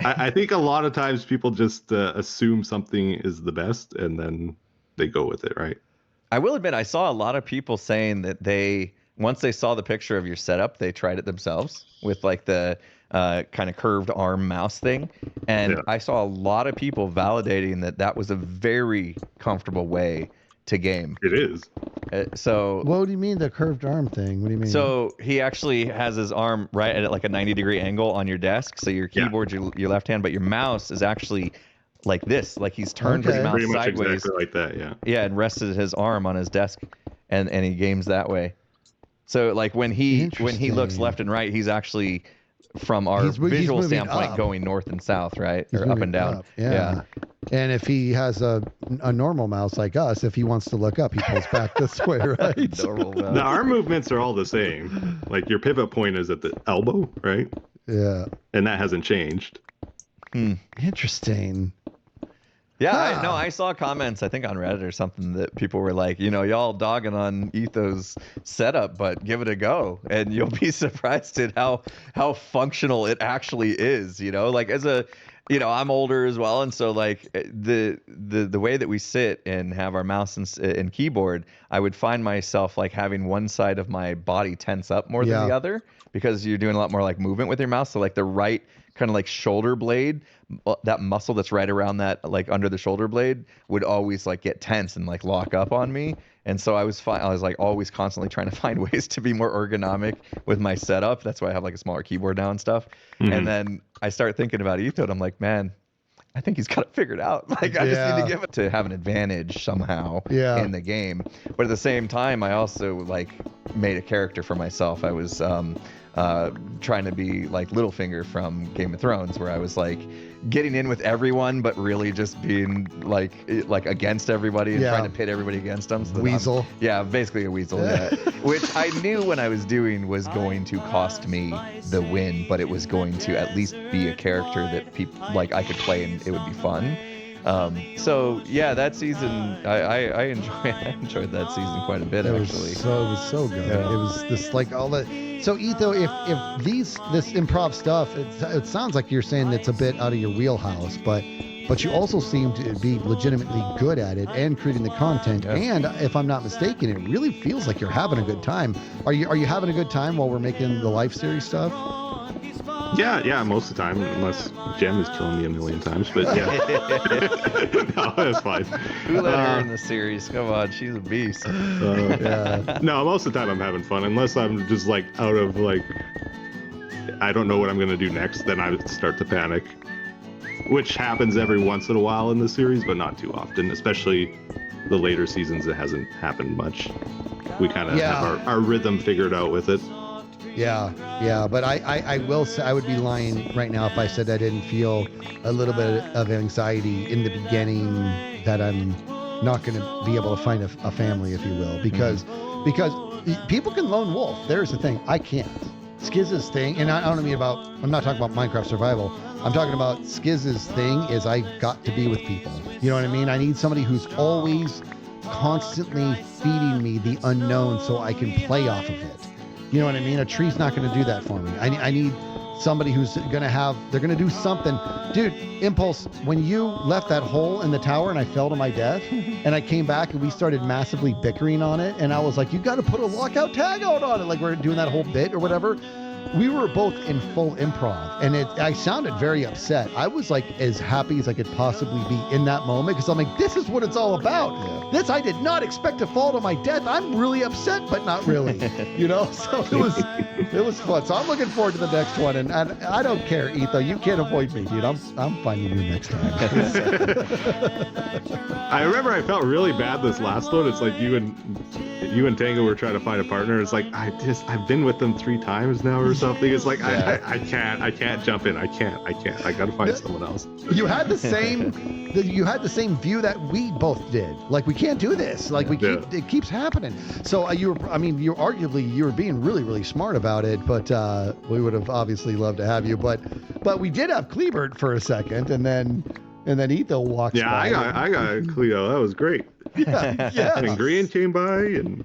I think a lot of times people just assume something is the best, and then they go with it, right? I will admit, I saw a lot of people saying that they once they saw the picture of your setup, they tried it themselves with like the kind of curved arm mouse thing. And I saw a lot of people validating that was a very comfortable way to game. It is. So what do you mean the curved arm thing? What do you mean? So he actually has his arm right at like a 90-degree angle on your desk. So your keyboard's your left hand, but your mouse is actually like this. Like he's turned his mouse pretty much sideways. Exactly like that, yeah. Yeah, and rested his arm on his desk, and he games that way. So like when he looks left and right, he's actually from our visual standpoint going north and south, right? Or up and down. Yeah. And if he has a normal mouse like us, if he wants to look up, he pulls back this way, right? Normal mouse. The arm movements are all the same. Like your pivot point is at the elbow, right? Yeah. And that hasn't changed. Interesting. Yeah, I saw comments, I think on Reddit or something, that people were like, y'all dogging on Etho's setup, but give it a go, and you'll be surprised at how functional it actually is. Like as a, I'm older as well, and so like the way that we sit and have our mouse and keyboard, I would find myself like having one side of my body tense up more than the other, because you're doing a lot more like movement with your mouse. So like the right kind of like shoulder blade, that muscle that's right around that, like under the shoulder blade, would always like get tense and like lock up on me. And so I was like always constantly trying to find ways to be more ergonomic with my setup. That's why I have like a smaller keyboard now and stuff. And then I start thinking about Etho, and I'm like, man, I think he's got it figured out. Like I just need to give it to have an advantage somehow in the game. But at the same time, I also like made a character for myself. I was trying to be like Littlefinger from Game of Thrones, where I was like getting in with everyone, but really just being like against everybody and trying to pit everybody against them. So weasel. Basically a weasel. Which I knew when I was doing was going to cost me the win, but it was going to at least be a character that people like I could play and it would be fun. So yeah, that season I enjoyed that season quite a bit actually. It was so good. It was this like all the. So Etho, if this improv stuff, it sounds like you're saying it's a bit out of your wheelhouse, but you also seem to be legitimately good at it and creating the content. And if I'm not mistaken, it really feels like you're having a good time. Are you having a good time while we're making the Life series stuff? Yeah, most of the time, unless Jem is killing me a million times, but yeah. No, that's fine. Who let her in the series? Come on, she's a beast. No, most of the time I'm having fun, unless I'm just like out of like, I don't know what I'm going to do next, then I start to panic, which happens every once in a while in the series, but not too often, especially the later seasons. It hasn't happened much. We kind of have our rhythm figured out with it. Yeah, but I will say I would be lying right now if I said I didn't feel a little bit of anxiety in the beginning that I'm not going to be able to find a family, if you will, because people can lone wolf. There's the thing, I can't. Skiz's thing, and I don't mean I'm not talking about Minecraft survival. I'm talking about Skiz's thing is I got to be with people. You know what I mean? I need somebody who's always constantly feeding me the unknown so I can play off of it. You know what I mean? A tree's not going to do that for me. I need somebody who's going to they're going to do something. Dude, Impulse, when you left that hole in the tower and I fell to my death and I came back and we started massively bickering on it, and I was like, you got to put a lockout tag out on it. Like we're doing that whole bit or whatever. We were both in full improv, and I sounded very upset. I was like as happy as I could possibly be in that moment, because I'm like, this is what it's all about. This, I did not expect to fall to my death. I'm really upset, but not really, so it was fun. So I'm looking forward to the next one, and I don't care, Etho, you can't avoid me, dude. I'm finding you next time. I remember I felt really bad this last one. It's like you and Tango were trying to find a partner. It's like I've been with them 3 times now or something. It's like I can't jump in. I can't. I gotta find someone else. You had the same view that we both did. Like, we can't do this. Like, it keeps happening. So you were being really, really smart about it, but we would have obviously loved to have you, but we did have Cleabert for a second, and then Etho walked by. Yeah, I got Cleo. That was great. Yeah. And Green came by, and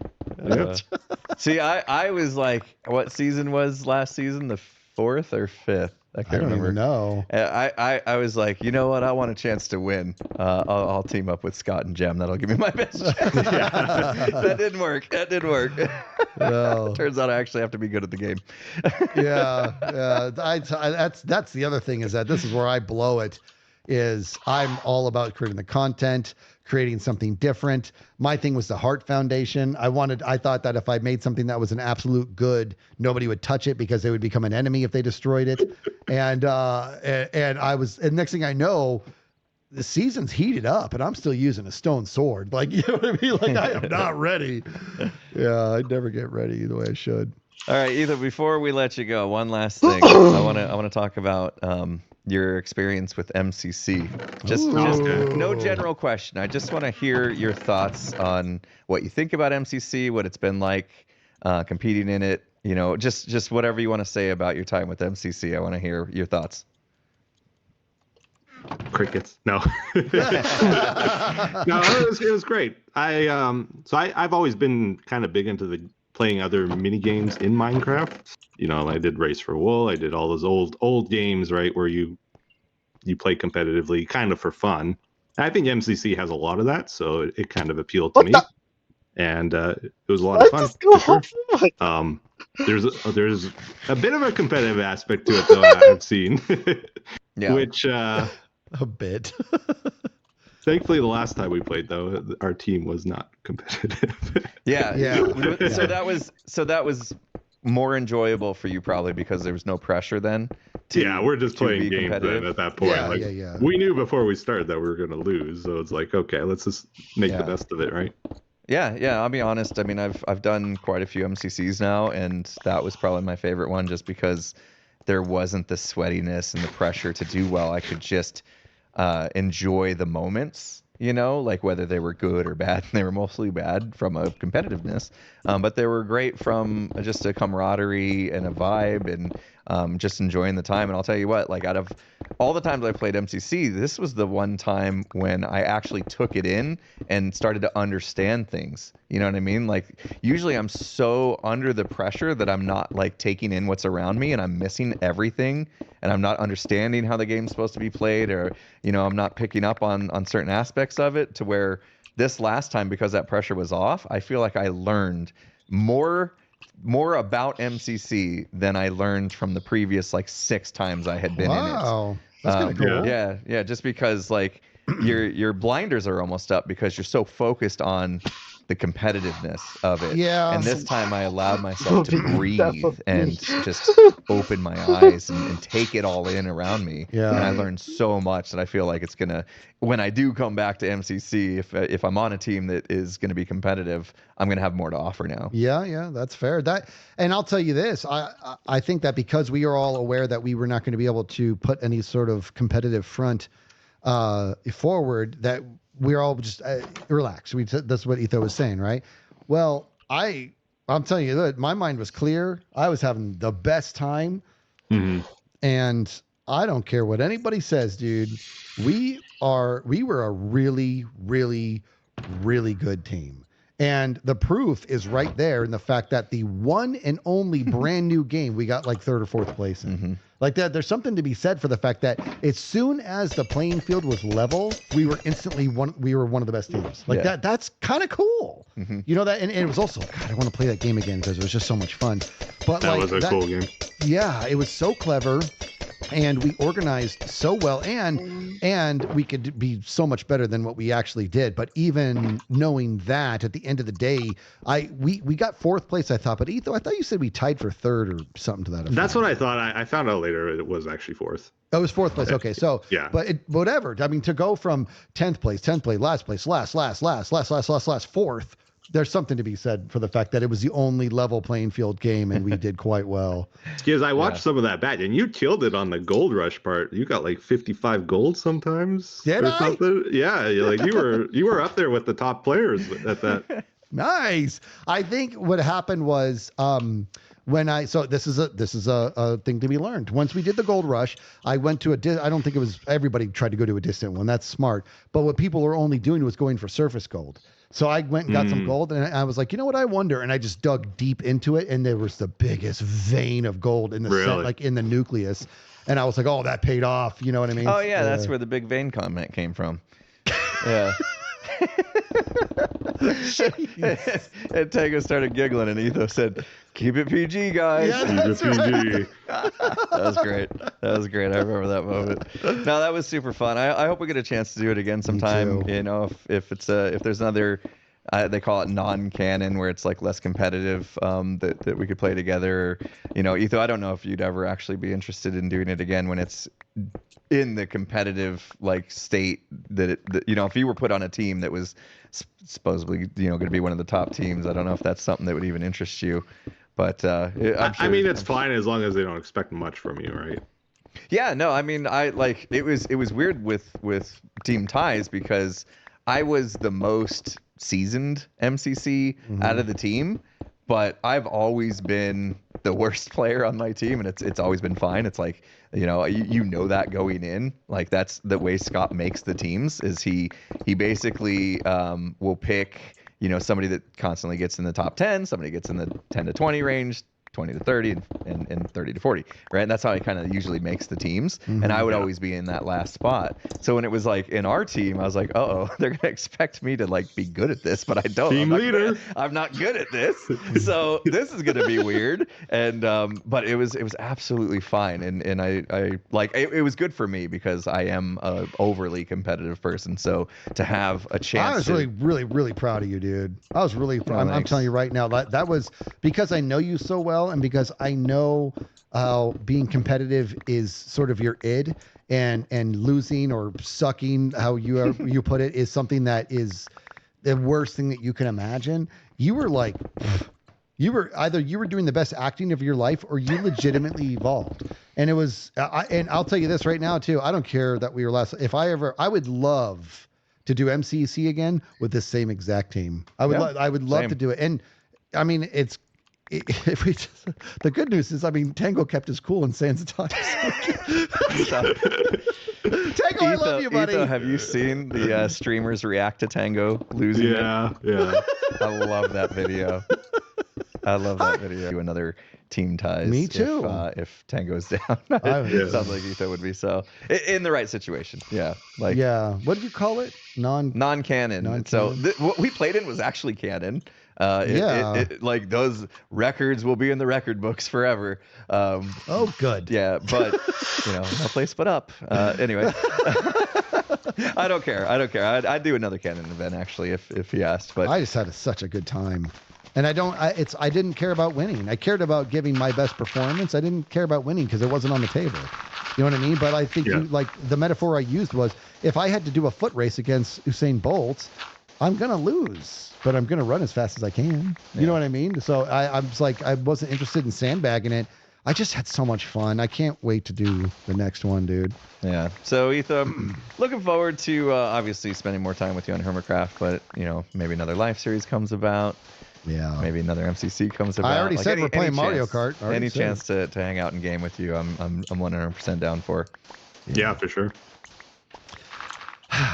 See, I was like, what season was last season? The 4th or 5th? I can't don't remember. even know. I was like, you know what? I want a chance to win. I'll team up with Scott and Jem. That'll give me my best chance. That didn't work. Well, turns out I actually have to be good at the game. That's the other thing, is that this is where I blow it. Is I'm all about creating the content, creating something different. My thing was the Heart Foundation. I thought that if I made something that was an absolute good, nobody would touch it because they would become an enemy if they destroyed it. And next thing I know, the season's heated up and I'm still using a stone sword. Like, you know what I mean? Like, I am not ready. Yeah, I never get ready the way I should. All right, Ethan, before we let you go, one last thing. I want to talk about your experience with MCC. Just no general question. I just want to hear your thoughts on what you think about MCC, what it's been like competing in it. You know, just whatever you want to say about your time with MCC. I want to hear your thoughts. Crickets. No. No, it was great. I've always been kind of big into playing other mini games in Minecraft. You know, I did Race for Wool. I did all those old games, right, where you play competitively, kind of for fun. And I think MCC has a lot of that, so it kind of appealed to me. And it was a lot of fun. For sure. There's a bit of a competitive aspect to it, though. I've seen, which a bit. Thankfully, the last time we played, though, our team was not competitive. Yeah. So that was more enjoyable for you probably because there was no pressure then. We're just playing games then at that point. We knew before we started that we were going to lose, so it's like, okay, let's just make the best of it, right? Yeah. I'll be honest. I mean, I've done quite a few MCCs now, and that was probably my favorite one, just because there wasn't the sweatiness and the pressure to do well. I could just enjoy the moments, you know, like whether they were good or bad. They were mostly bad from a competitiveness, but they were great from just a camaraderie and a vibe and just enjoying the time. And I'll tell you what, like out of all the times I played MCC, this was the one time when I actually took it in and started to understand things. You know what I mean? Like usually I'm so under the pressure that I'm not like taking in what's around me and I'm missing everything and I'm not understanding how the game's supposed to be played, or, you know, I'm not picking up on certain aspects of it, to where this last time, because that pressure was off, I feel like I learned more about MCC than I learned from the previous like 6 times I had been in it. Wow, that's kind of cool. Yeah, just because like your blinders are almost up because you're so focused on the competitiveness of it. Yeah. And this time I allowed myself to breathe and just open my eyes and take it all in around me. Yeah. And I learned so much that I feel like it's gonna, when I do come back to MCC, if I'm on a team that is gonna be competitive, I'm gonna have more to offer now. Yeah, that's fair. And I'll tell you this, I think that because we are all aware that we were not going to be able to put any sort of competitive front forward, that we're all just relax. That's what Etho was saying, right? Well, I'm telling you that my mind was clear. I was having the best time, and I don't care what anybody says, dude. We were a really, really, really good team. And the proof is right there in the fact that the one and only brand new game we got like 3rd or 4th place in. Like that, there's something to be said for the fact that as soon as the playing field was level, we were instantly one of the best teams. Like that's kind of cool. You know that, and it was also, God, I want to play that game again because it was just so much fun. But that was a cool game. Yeah, it was so clever. And we organized so well, and we could be so much better than what we actually did. But even knowing that, at the end of the day, we got 4th place, I thought. But Etho, I thought you said we tied for 3rd or something to that effect. That's what I thought. I found out later it was actually 4th. Oh, it was 4th place. Okay, so yeah, but whatever. I mean, to go from 10th place, last place, last, 4th. There's something to be said for the fact that it was the only level playing field game, and we did quite well. Because I watched some of that back, and you killed it on the gold rush part. You got like 55 gold sometimes. Did I? Something. Yeah, like you were up there with the top players at that. Nice. I think what happened was So this is a thing to be learned. Once we did the gold rush, I went to I don't think it was everybody tried to go to a distant one. That's smart. But what people were only doing was going for surface gold. So I went and got some gold, and I was like, you know what? I wonder. And I just dug deep into it, and there was the biggest vein of gold in the like in the nucleus. And I was like, oh, that paid off. You know what I mean? Oh yeah, that's where the big vein comment came from. Yeah. And Tango started giggling, and Etho said, "Keep it PG, guys." Yeah, Keep it PG. That was great. That was great. I remember that moment. No, that was super fun. I hope we get a chance to do it again sometime. You know, if there's another, they call it non-canon, where it's like less competitive, that we could play together. You know, Etho, I don't know if you'd ever actually be interested in doing it again when it's in the competitive like state that you know, if you were put on a team that was supposedly, you know, going to be one of the top teams. I don't know if that's something that would even interest you, but I mean, it's fine as long as they don't expect much from you, right? Yeah, no, I mean, it was weird with Team Ties because I was the most seasoned MCC out of the team, but I've always been the worst player on my team, and it's always been fine. It's like, you know that going in, like that's the way Scott makes the teams. Is he basically will pick, you know, somebody that constantly gets in the top 10, somebody gets in the 10 to 20 range, 20 to 30, and 30 to 40, right? And that's how he kind of usually makes the teams. And I would always be in that last spot. So when it was like in our team, I was like, uh-oh, they're going to expect me to like be good at this, but I don't. Team leader. I'm not good at this. So this is going to be weird. And, but it was absolutely fine. And I like, it was good for me because I am a overly competitive person. So to have a chance. I was really proud of you, dude. I was really, I'm telling you right now, that was because I know you so well. And because I know how being competitive is sort of your id, and losing or sucking, how you put it, is something that is the worst thing that you can imagine. You were like, you were doing the best acting of your life, or you legitimately evolved. And it was, and I'll tell you this right now too. I don't care that we were last. I would love to do MCC again with the same exact team. I would love to do it. And I mean, the good news is, I mean, Tango kept his cool in Sans Time. Tango, I love you, buddy. Etho, have you seen the streamers react to Tango losing? Yeah. I love that video. Do another Team Ties. Me too. If Tango's down, it sounds like Etho would be so in the right situation. Yeah, like what did you call it? Non-canon. So what we played in was actually canon. Like those records will be in the record books forever. Oh, good. Yeah, but you know, no place but up. Anyway, I don't care. I'd do another canon event actually if he asked. But I just had such a good time, and I didn't care about winning. I cared about giving my best performance. I didn't care about winning because it wasn't on the table. You know what I mean? But I think like the metaphor I used was, if I had to do a foot race against Usain Bolt, I'm gonna lose, but I'm gonna run as fast as I can. You know what I mean? So I was like, I wasn't interested in sandbagging it. I just had so much fun. I can't wait to do the next one, dude. Yeah. So Etho, looking forward to obviously spending more time with you on Hermitcraft, but you know, maybe another live series comes about. Yeah. Maybe another MCC comes about. I already said we're playing Mario Kart. Any chance to hang out in game with you, I'm 100% down for. Yeah, for sure.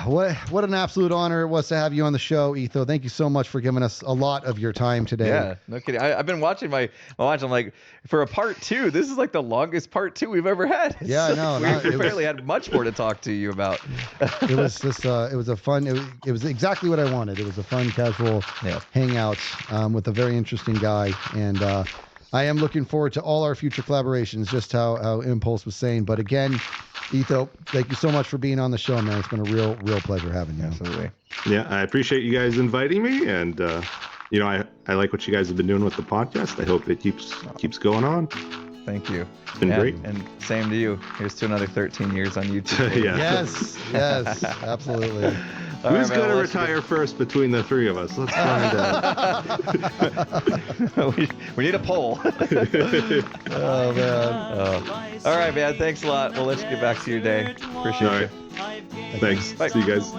What an absolute honor it was to have you on the show, Etho. Thank you so much for giving us a lot of your time today. Yeah, no kidding. I've been watching my watch. I'm like, for a part 2, this is like the longest part 2 we've ever had. Yeah, I know. We barely had much more to talk to you about. It was just, it was a fun, it was exactly what I wanted. It was a fun, casual hangout with a very interesting guy. And I am looking forward to all our future collaborations, just how Impulse was saying. But again, Etho, thank you so much for being on the show, man. It's been a real pleasure having you. Absolutely. Yeah, I appreciate you guys inviting me, and you know, I like what you guys have been doing with the podcast. I hope it keeps going on. Thank you. It's been great. And same to you. Here's to another 13 years on YouTube. Yeah. Yes, absolutely. Who's going to retire first between the three of us? Let's find out. we need a poll. Oh, man. All right, man. Thanks a lot. We'll let you get back to your day. Appreciate you. Thanks. Bye. See you guys.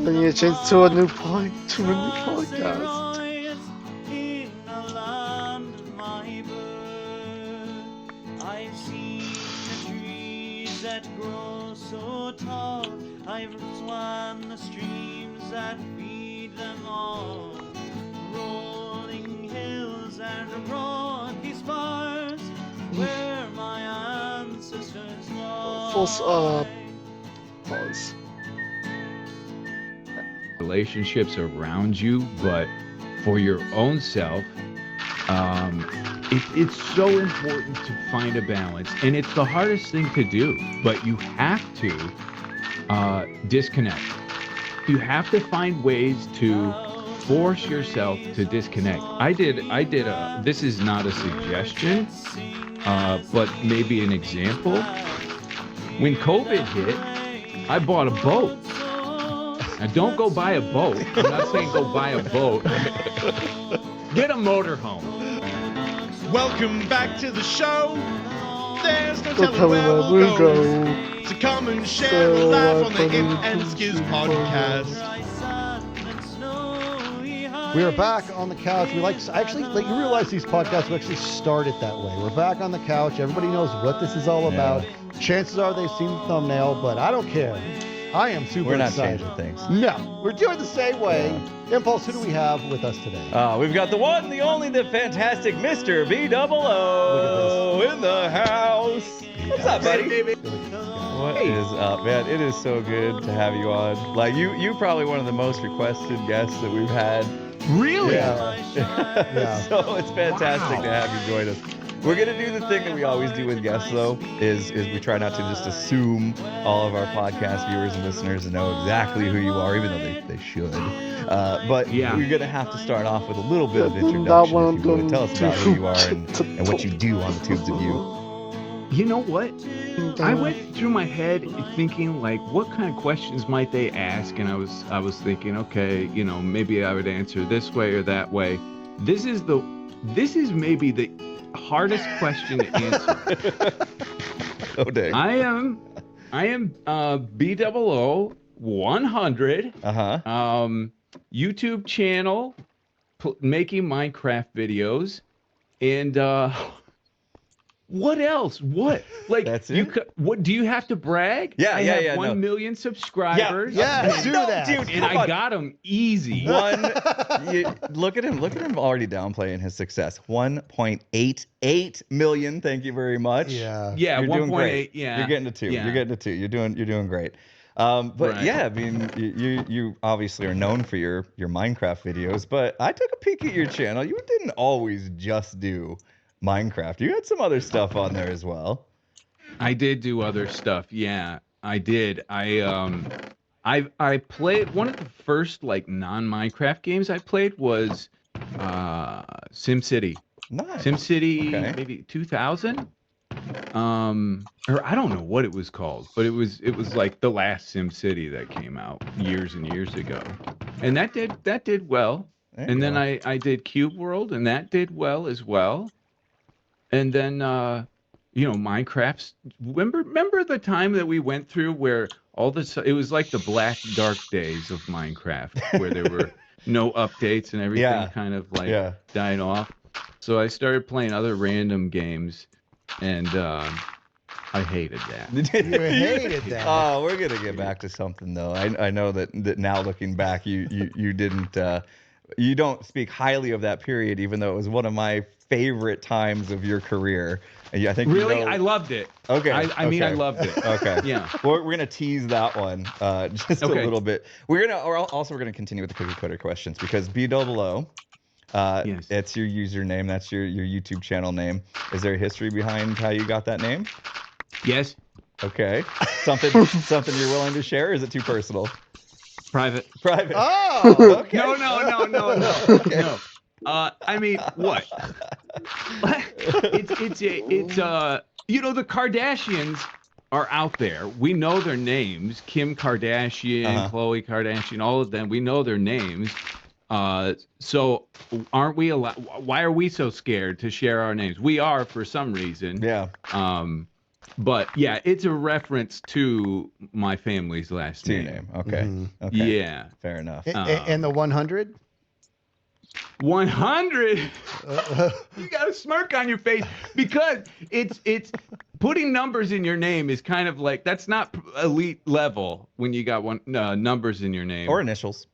Then you change to a new podcast. that grow so tall. I've swam the streams that feed them all. Rolling hills and rocky spars, where my ancestors lie. Pause. Relationships around you, but for your own self, it's so important to find a balance, and it's the hardest thing to do, but you have to disconnect. You have to find ways to force yourself to disconnect. I did this is not a suggestion, but maybe an example. When COVID hit, I bought a boat. Now, don't go buy a boat. I'm not saying go buy a boat. Get a motorhome. Welcome back to the show. There's no Don't telling where we'll go. go. So come and share a laugh on the Imp and Skiz podcast. We are back on the couch. We actually you realize these podcasts we actually started that way. We're back on the couch. Everybody knows what this is all about. Chances are they've seen the thumbnail, but I don't care. I am super We're not excited. changing things. No, we're doing the same way. Impulse, who do we have with us today? We've got the one, the only, the fantastic Mr. B-double-O in the house. What's up, buddy? What is up, man? It is so good to have you on. Like, you're probably one of the most requested guests that we've had. Really? Yeah. So it's fantastic to have you join us. We're going to do the thing that we always do with guests, though, is we try not to just assume all of our podcast viewers and listeners know exactly who you are, even though they should. But we're going to have to start off with a little bit of introduction, if you would. Tell us about who you are and what you do on the Tubes of You. You know what? I went through my head thinking, like, what kind of questions might they ask? And I was thinking, okay, maybe I would answer this way or that way. This is maybe the hardest question to answer. Oh, dang. I am B-double-O 100. YouTube channel making Minecraft videos, and what else? What? Like, that's it? What do you have to brag? I have 1 million subscribers. Yeah, do that. Dude, and I got them easy. Look at him already downplaying his success. 1.88 million. Thank you very much. Yeah. You're doing 1.8. great. Yeah. You're getting to 2. Yeah. You're getting to 2. You're doing great. But right. yeah, I mean, you obviously are known for your Minecraft videos, but I took a peek at your channel. You didn't always just do Minecraft. You had some other stuff on there as well. I did do other stuff. Yeah, I did. I played one of the first like non-Minecraft games I played was SimCity. Nice. SimCity, Okay. maybe 2000. Or I don't know what it was called, but it was like the last SimCity that came out years and years ago, and that did well. And then I did Cube World, and that did well as well. And then, Minecraft. Remember the time that we went through where it was like the black dark days of Minecraft, where there were no updates and everything kind of like died off. So I started playing other random games, and I hated that. You hated that. Oh, we're gonna get back to something though. I know that now looking back, you didn't. You don't speak highly of that period, even though it was one of my favorite times of your career. I think really, I loved it. Okay, I mean, I loved it. Okay, yeah. We're gonna tease that one just a little bit. We're gonna continue with the cookie cutter questions because B-double-O, yes. it's your username. That's your YouTube channel name. Is there a history behind how you got that name? Yes. Okay. Something you're willing to share? Or is it too personal? Private. Oh, okay. No. Okay. No. I mean, what? It's the Kardashians are out there. We know their names. Kim Kardashian, Khloe Kardashian, all of them. We know their names. So aren't we allowed? Why are we so scared to share our names? We are for some reason. Yeah. But yeah, it's a reference to my family's last name. Okay. Mm-hmm. Okay. Yeah. Fair enough. And the 100? 100. You got a smirk on your face because it's putting numbers in your name is kind of like, that's not elite level when you got numbers in your name. Or initials.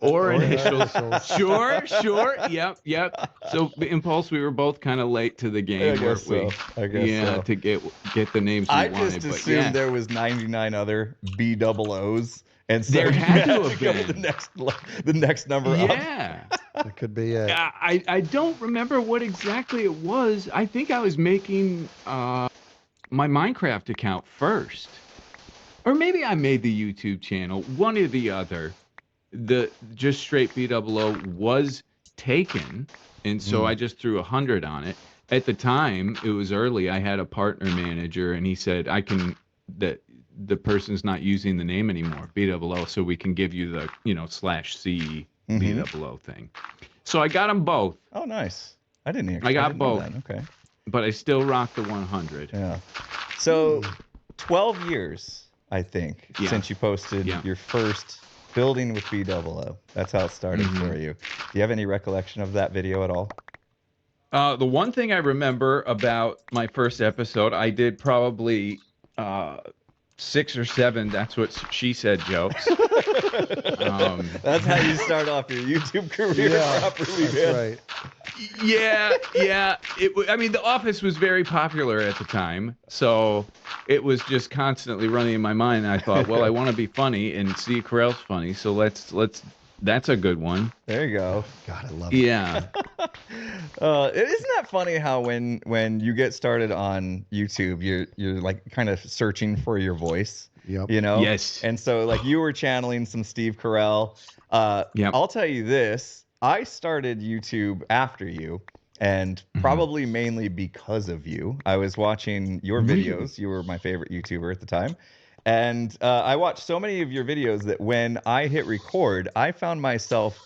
Or initials. Sure. Yep. So Impulse, we were both kind of late to the game, weren't we? I guess so. To get the names we wanted. I just assumed there was 99 other B00s, and so there had to have go been the next number up. Yeah. That could be it. I don't remember what exactly it was. I think I was making my Minecraft account first. Or maybe I made the YouTube channel, one or the other. The just straight B00 was taken, and so I just threw 100 on it. At the time, it was early. I had a partner manager, and he said, that the person's not using the name anymore, B00, so we can give you the, /C B00 thing. So I got them both. Oh, nice. I didn't got both. Okay. But I still rock the 100. Yeah. So 12 years, I think, since you posted your first building with B00. That's how it started for you. Do you have any recollection of that video at all? The one thing I remember about my first episode, I did probably 6 or 7 that's what she said jokes. That's how you start off your YouTube career properly, that's man. right. Yeah. The Office was very popular at the time, so it was just constantly running in my mind. And I thought, well, I want to be funny, and Steve Carell's funny, so let's. That's a good one. There you go. God, I love it. Yeah. Isn't that funny how when you get started on YouTube, you're like kind of searching for your voice. Yep. Yes. And so like you were channeling some Steve Carell. I'll tell you this. I started YouTube after you, and probably mainly because of you. I was watching your videos. You were my favorite YouTuber at the time. And I watched so many of your videos that when I hit record, I found myself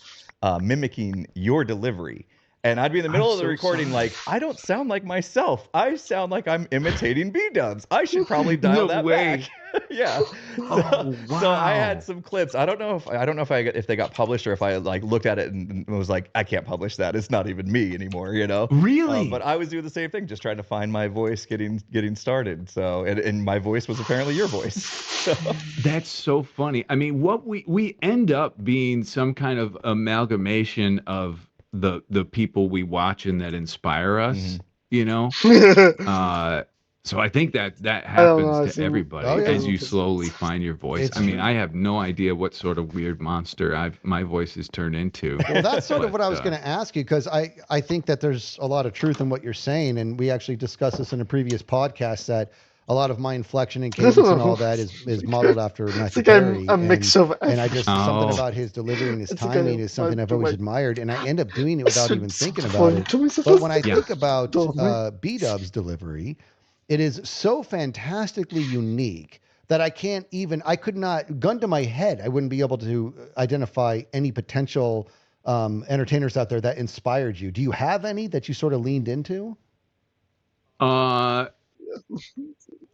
mimicking your delivery. And I'd be in the middle of the recording like, I don't sound like myself. I sound like I'm imitating B-dubs. I should probably dial that back. Yeah. So I had some clips. I don't know if they got published or if I like looked at it and was like, I can't publish that. It's not even me anymore, Really? But I was doing the same thing, just trying to find my voice getting started. So and my voice was apparently your voice. So. That's so funny. I mean, what we end up being some kind of amalgamation of the people we watch and that inspire us, so I think that happens to everybody as you slowly find your voice. I have no idea what sort of weird monster my voice has turned into. Well, that's sort of what I was going to ask you, because I think that there's a lot of truth in what you're saying, and we actually discussed this in a previous podcast that a lot of my inflection and cadence and all that is modeled after Matthew Perry. A mix of and I just something about his delivery and his timing is something I've always admired, and I end up doing it without even thinking about it. But when I think about B-Dub's delivery, it is so fantastically unique that I could not, gun to my head, I wouldn't be able to identify any potential entertainers out there that inspired you. Do you have any that you sort of leaned into?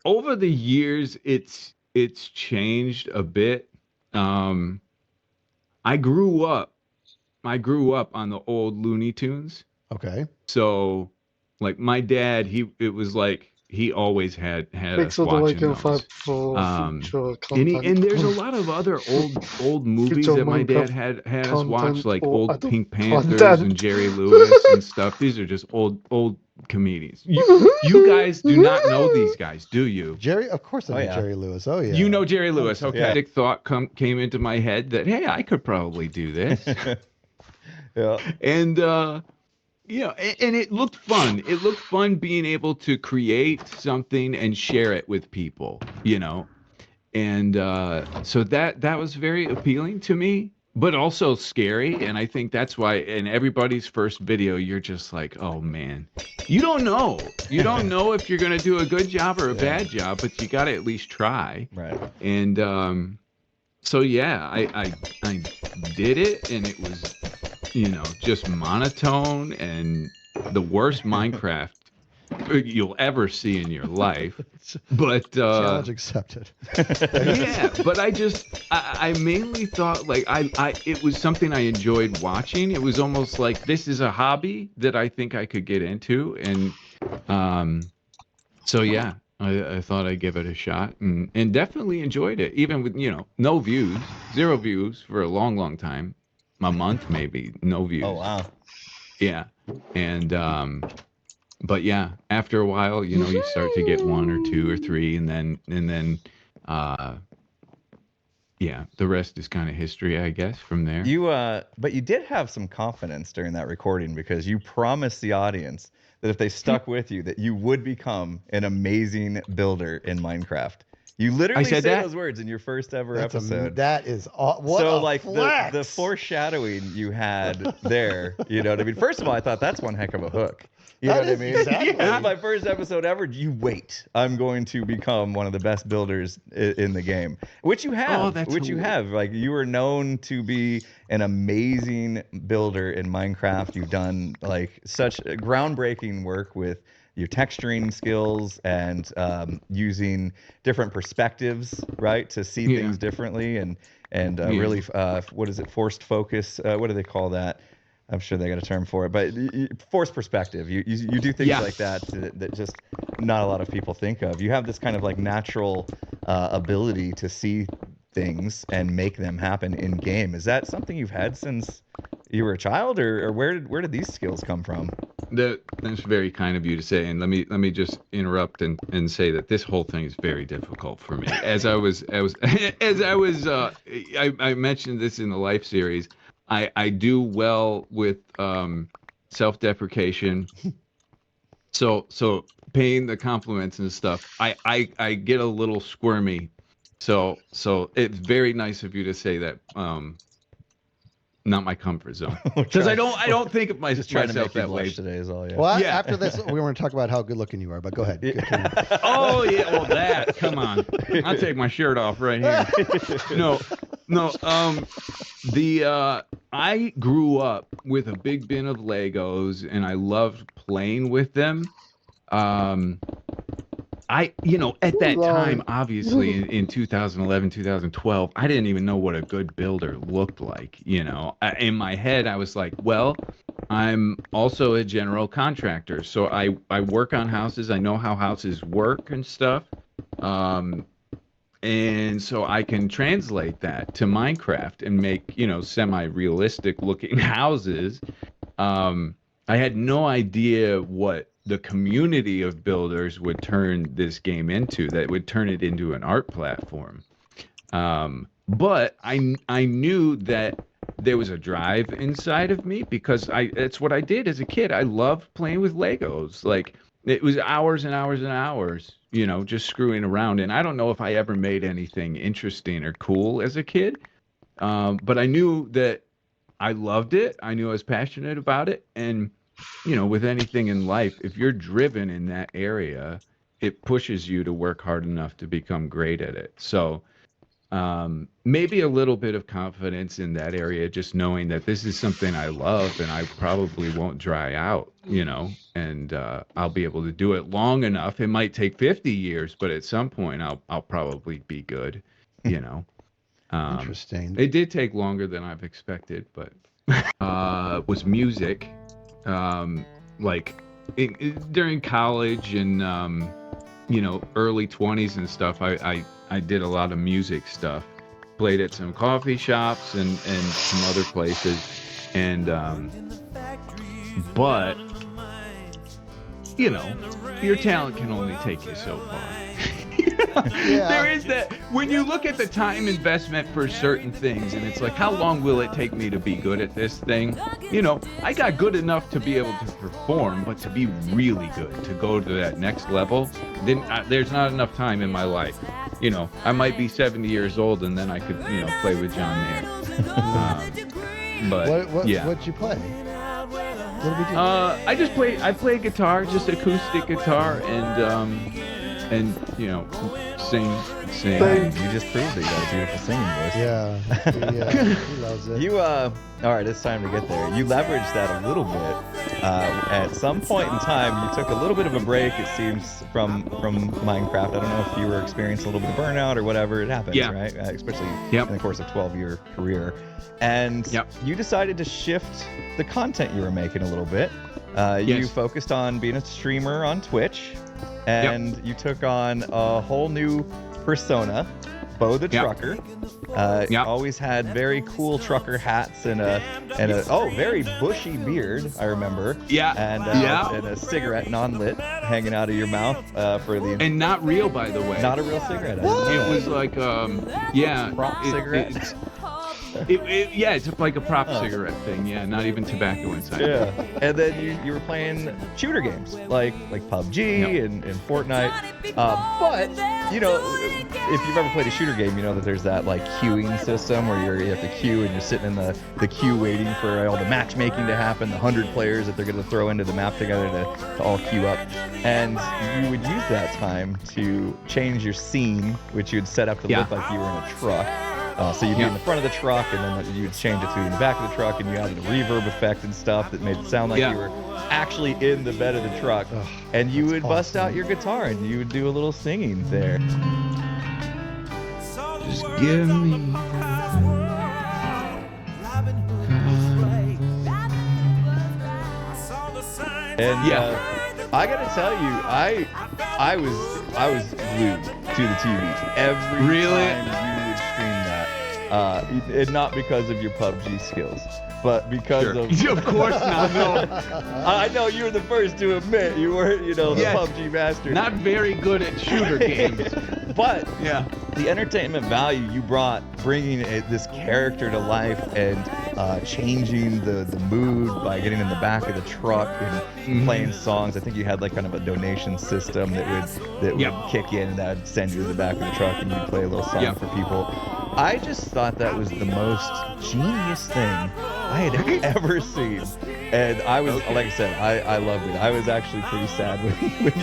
Over the years, it's changed a bit. I grew up on the old Looney Tunes. Okay. So, like my dad, it was like he always had us watching those. And there's a lot of other old movies that my dad had us watch, like old Pink Panthers and Jerry Lewis and stuff. These are just old comedians. You guys do not know these guys, do you? Jerry, of course I know Jerry Lewis. Oh yeah. You know Jerry Lewis. Okay. The thought came into my head that, hey, I could probably do this. Yeah. And and it looked fun. It looked fun being able to create something and share it with people, And so that was very appealing to me, but also scary. And I think that's why in everybody's first video, you're just like, oh, man. You don't know. You don't know if you're going to do a good job or a bad job, but you got to at least try. Right. And so, yeah, I did it, and it was... just monotone and the worst Minecraft you'll ever see in your life. But challenge accepted. Yeah, but I mainly thought like it was something I enjoyed watching. It was almost like this is a hobby that I think I could get into, and So yeah, I thought I'd give it a shot, and definitely enjoyed it, even with no views, 0 views for a long time, a month maybe, no views. Oh wow. Yeah, and but yeah, after a while, you start to get 1 or 2 or 3, and then yeah, the rest is kind of history, I guess, from there. But you did have some confidence during that recording because you promised the audience that if they stuck with you, that you would become an amazing builder in Minecraft. You literally said say that? those words in your first ever episode. That is what so a like flex. the foreshadowing you had there, you know what I mean? First of all, I thought that's one heck of a hook. You know what I mean? Exactly. This is my first episode ever. You wait. I'm going to become one of the best builders in the game, which you have. Oh, that's which you have. Like you are known to be an amazing builder in Minecraft. You've done like such groundbreaking work with your texturing skills and using different perspectives, right, to see things differently and really what is it, forced focus? What do they call that? I'm sure they got a term for it, but forced perspective. You do things like that that just not a lot of people think of. You have this kind of like natural ability to see things and make them happen in game. Is that something you've had since you were a child, or where did these skills come from? That's very kind of you to say, and let me just interrupt and say that this whole thing is very difficult for me. I mentioned this in the Life series. I do well with self-deprecation. So paying the compliments and stuff, I get a little squirmy. So it's very nice of you to say that. Not my comfort zone, because I don't think of myself that way today is all. Yeah. Well, after this, we want to talk about how good looking you are. But go ahead. Oh yeah, well that. Come on, I'll take my shirt off right here. No. I grew up with a big bin of Legos, and I loved playing with them. At that time, obviously in 2011, 2012, I didn't even know what a good builder looked like. In my head, I was like, well, I'm also a general contractor. So I work on houses. I know how houses work and stuff. And so I can translate that to Minecraft and make, semi-realistic looking houses. I had no idea what the community of builders would turn this game into, that would turn it into an art platform. But I knew that there was a drive inside of me, because it's what I did as a kid. I loved playing with Legos. Like, it was hours and hours and hours, just screwing around. And I don't know if I ever made anything interesting or cool as a kid. But I knew that I loved it. I knew I was passionate about it. And with anything in life, if you're driven in that area, it pushes you to work hard enough to become great at it. So maybe a little bit of confidence in that area, just knowing that this is something I love and I probably won't dry out, and I'll be able to do it long enough. It might take 50 years, but at some point I'll probably be good, Interesting. It did take longer than I've expected, but was music. During college and early 20s and stuff, I did a lot of music stuff. Played at some coffee shops and some other places, and but your talent can only take you so far. Yeah. There is that, when you look at the time investment for certain things, and it's like, how long will it take me to be good at this thing? I got good enough to be able to perform, but to be really good, to go to that next level, then there's not enough time in my life. I might be 70 years old, and then I could, play with John Mayer. But what'd you play? What did we do? I play guitar, just acoustic guitar, and sing. You just proved that you got a beautiful singing voice. Yeah, he loves it. All right, it's time to get there. You leveraged that a little bit At some point in time, you took a little bit of a break, it seems, from Minecraft. I don't know if you were experiencing a little bit of burnout or whatever. It happens, right? Especially in the course of a 12-year career. And you decided to shift the content you were making a little bit. You focused on being a streamer on Twitch, and you took on a whole new persona, Bo the Trucker. Always had very cool trucker hats and a very bushy beard, I remember. And a cigarette non-lit hanging out of your mouth for the and not real, by the way. Not a real cigarette. It was like prop cigarette. It's like a prop cigarette thing. Yeah, not even tobacco inside. Yeah, and then you were playing shooter games like PUBG and Fortnite. But if you've ever played a shooter game, you know that there's that like queuing system where you have to queue and you're sitting in the queue waiting for all the matchmaking to happen, the 100 players that they're going to throw into the map together to all queue up, and you would use that time to change your scene, which you'd set up to look like you were in a truck. So you'd be in the front of the truck, and then you'd change it to in the back of the truck, and you added a reverb effect and stuff that made it sound like you were actually in the bed of the truck. And you would bust out your guitar, and you would do a little singing there. Just give me and I gotta tell you, I was glued to the TV every time you would stream that. And not because of your PUBG skills, but because of course not. No. I know you were the first to admit you weren't, the PUBG master. Not very good at shooter games. But the entertainment value you brought, bringing this character to life and changing the mood by getting in the back of the truck and playing songs. I think you had like kind of a donation system that would kick in and that would send you to the back of the truck and you'd play a little song for people. I just thought that was the most genius thing I had ever seen. And I was, like I said, I loved it. I was actually pretty sad when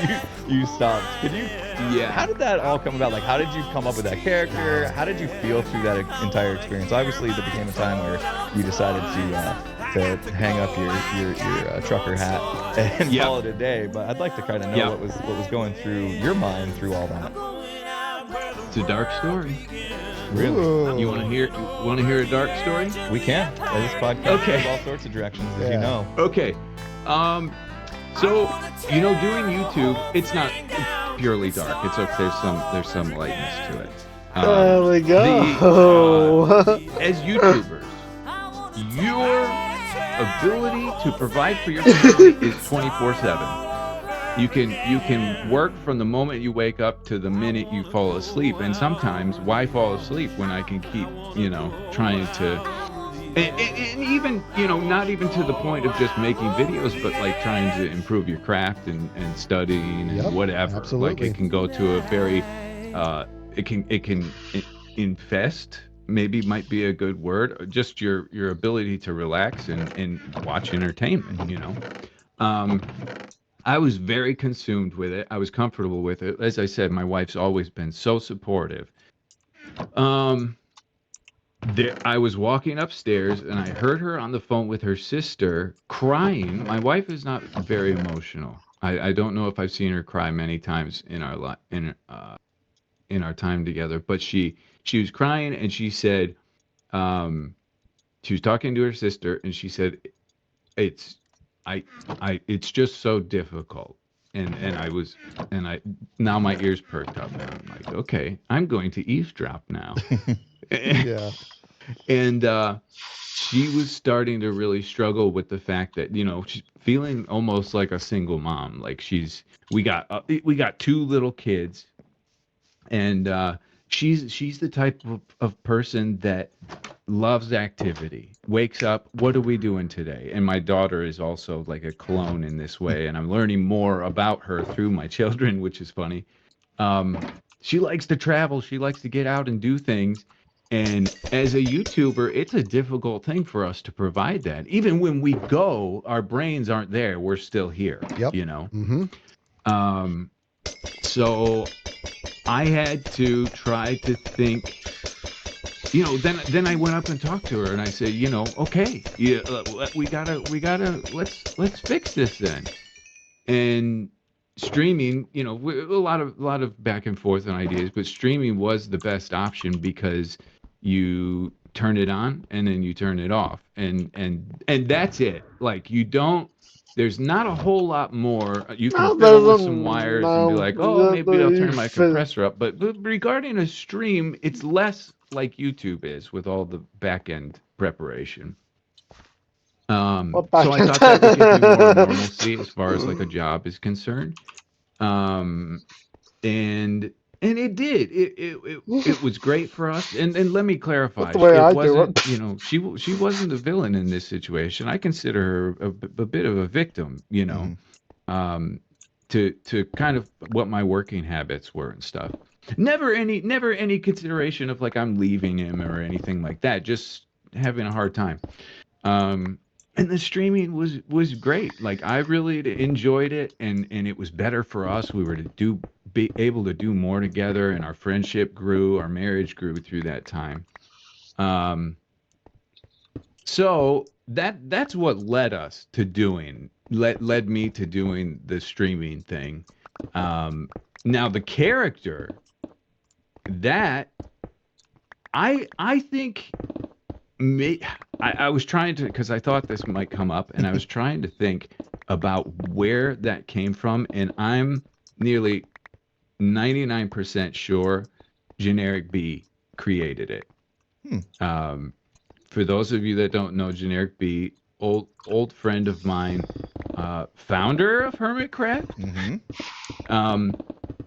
you stopped. Could you? How did that all come about? Like, how did you come up with that character? How did you feel through that entire experience? Obviously, there became a time where you decided to hang up your trucker hat and call it a day. But I'd like to kind of know what was going through your mind through all that. It's a dark story. Really? Ooh. You want to hear a dark story? We can. This podcast goes all sorts of directions, as you know. Okay. So doing YouTube, it's not purely dark. It's okay. There's some lightness to it. There we go. As YouTubers, your ability to provide for your family is 24/7. You can work from the moment you wake up to the minute you fall asleep, and sometimes why fall asleep when I can keep trying to, and even not even to the point of just making videos, but like trying to improve your craft and studying and whatever. Absolutely. Like it can go to a very it can infest, maybe might be a good word, just your ability to relax and watch entertainment. I was very consumed with it. I was comfortable with it. As I said, my wife's always been so supportive. I was walking upstairs and I heard her on the phone with her sister crying. My wife is not very emotional. I don't know if I've seen her cry many times in our in our time together, but she was crying and she said, she was talking to her sister and she said, it's just so difficult. And I now my ears perked up and I'm like, okay, I'm going to eavesdrop now. And she was starting to really struggle with the fact that, she's feeling almost like a single mom. Like we got two little kids, and she's the type of person that loves activity, wakes up, what are we doing today? And my daughter is also like a clone in this way, and I'm learning more about her through my children, which is funny. She likes to travel, she likes to get out and do things, and as a YouTuber, it's a difficult thing for us to provide that. Even when we go, our brains aren't there, we're still here. So I had to try to think then I went up and talked to her and I said, okay, yeah, we gotta let's fix this then. And streaming, a lot of back and forth on ideas, but streaming was the best option because you turn it on and then you turn it off, and that's it. Like there's not a whole lot more. You can fiddle with some wires and be like, oh, maybe I'll turn my compressor up. But regarding a stream, it's less like YouTube is with all the back end preparation. So I thought that would give me more normalcy as far as like a job is concerned. And it did. It was great for us. And let me clarify, it wasn't, she wasn't the villain in this situation. I consider her a bit of a victim, to kind of what my working habits were and stuff. Never any consideration of like I'm leaving him or anything like that. Just having a hard time. And the streaming was great. Like I really enjoyed it, and it was better for us. We were be able to do more together, and our friendship grew, our marriage grew through that time. So that's what led me to doing the streaming thing. Now the character that I think. I was trying to, because I thought this might come up, and I was trying to think about where that came from, and I'm nearly 99% sure Generic B created it. For those of you that don't know, Generic B, old friend of mine, founder of Hermitcraft,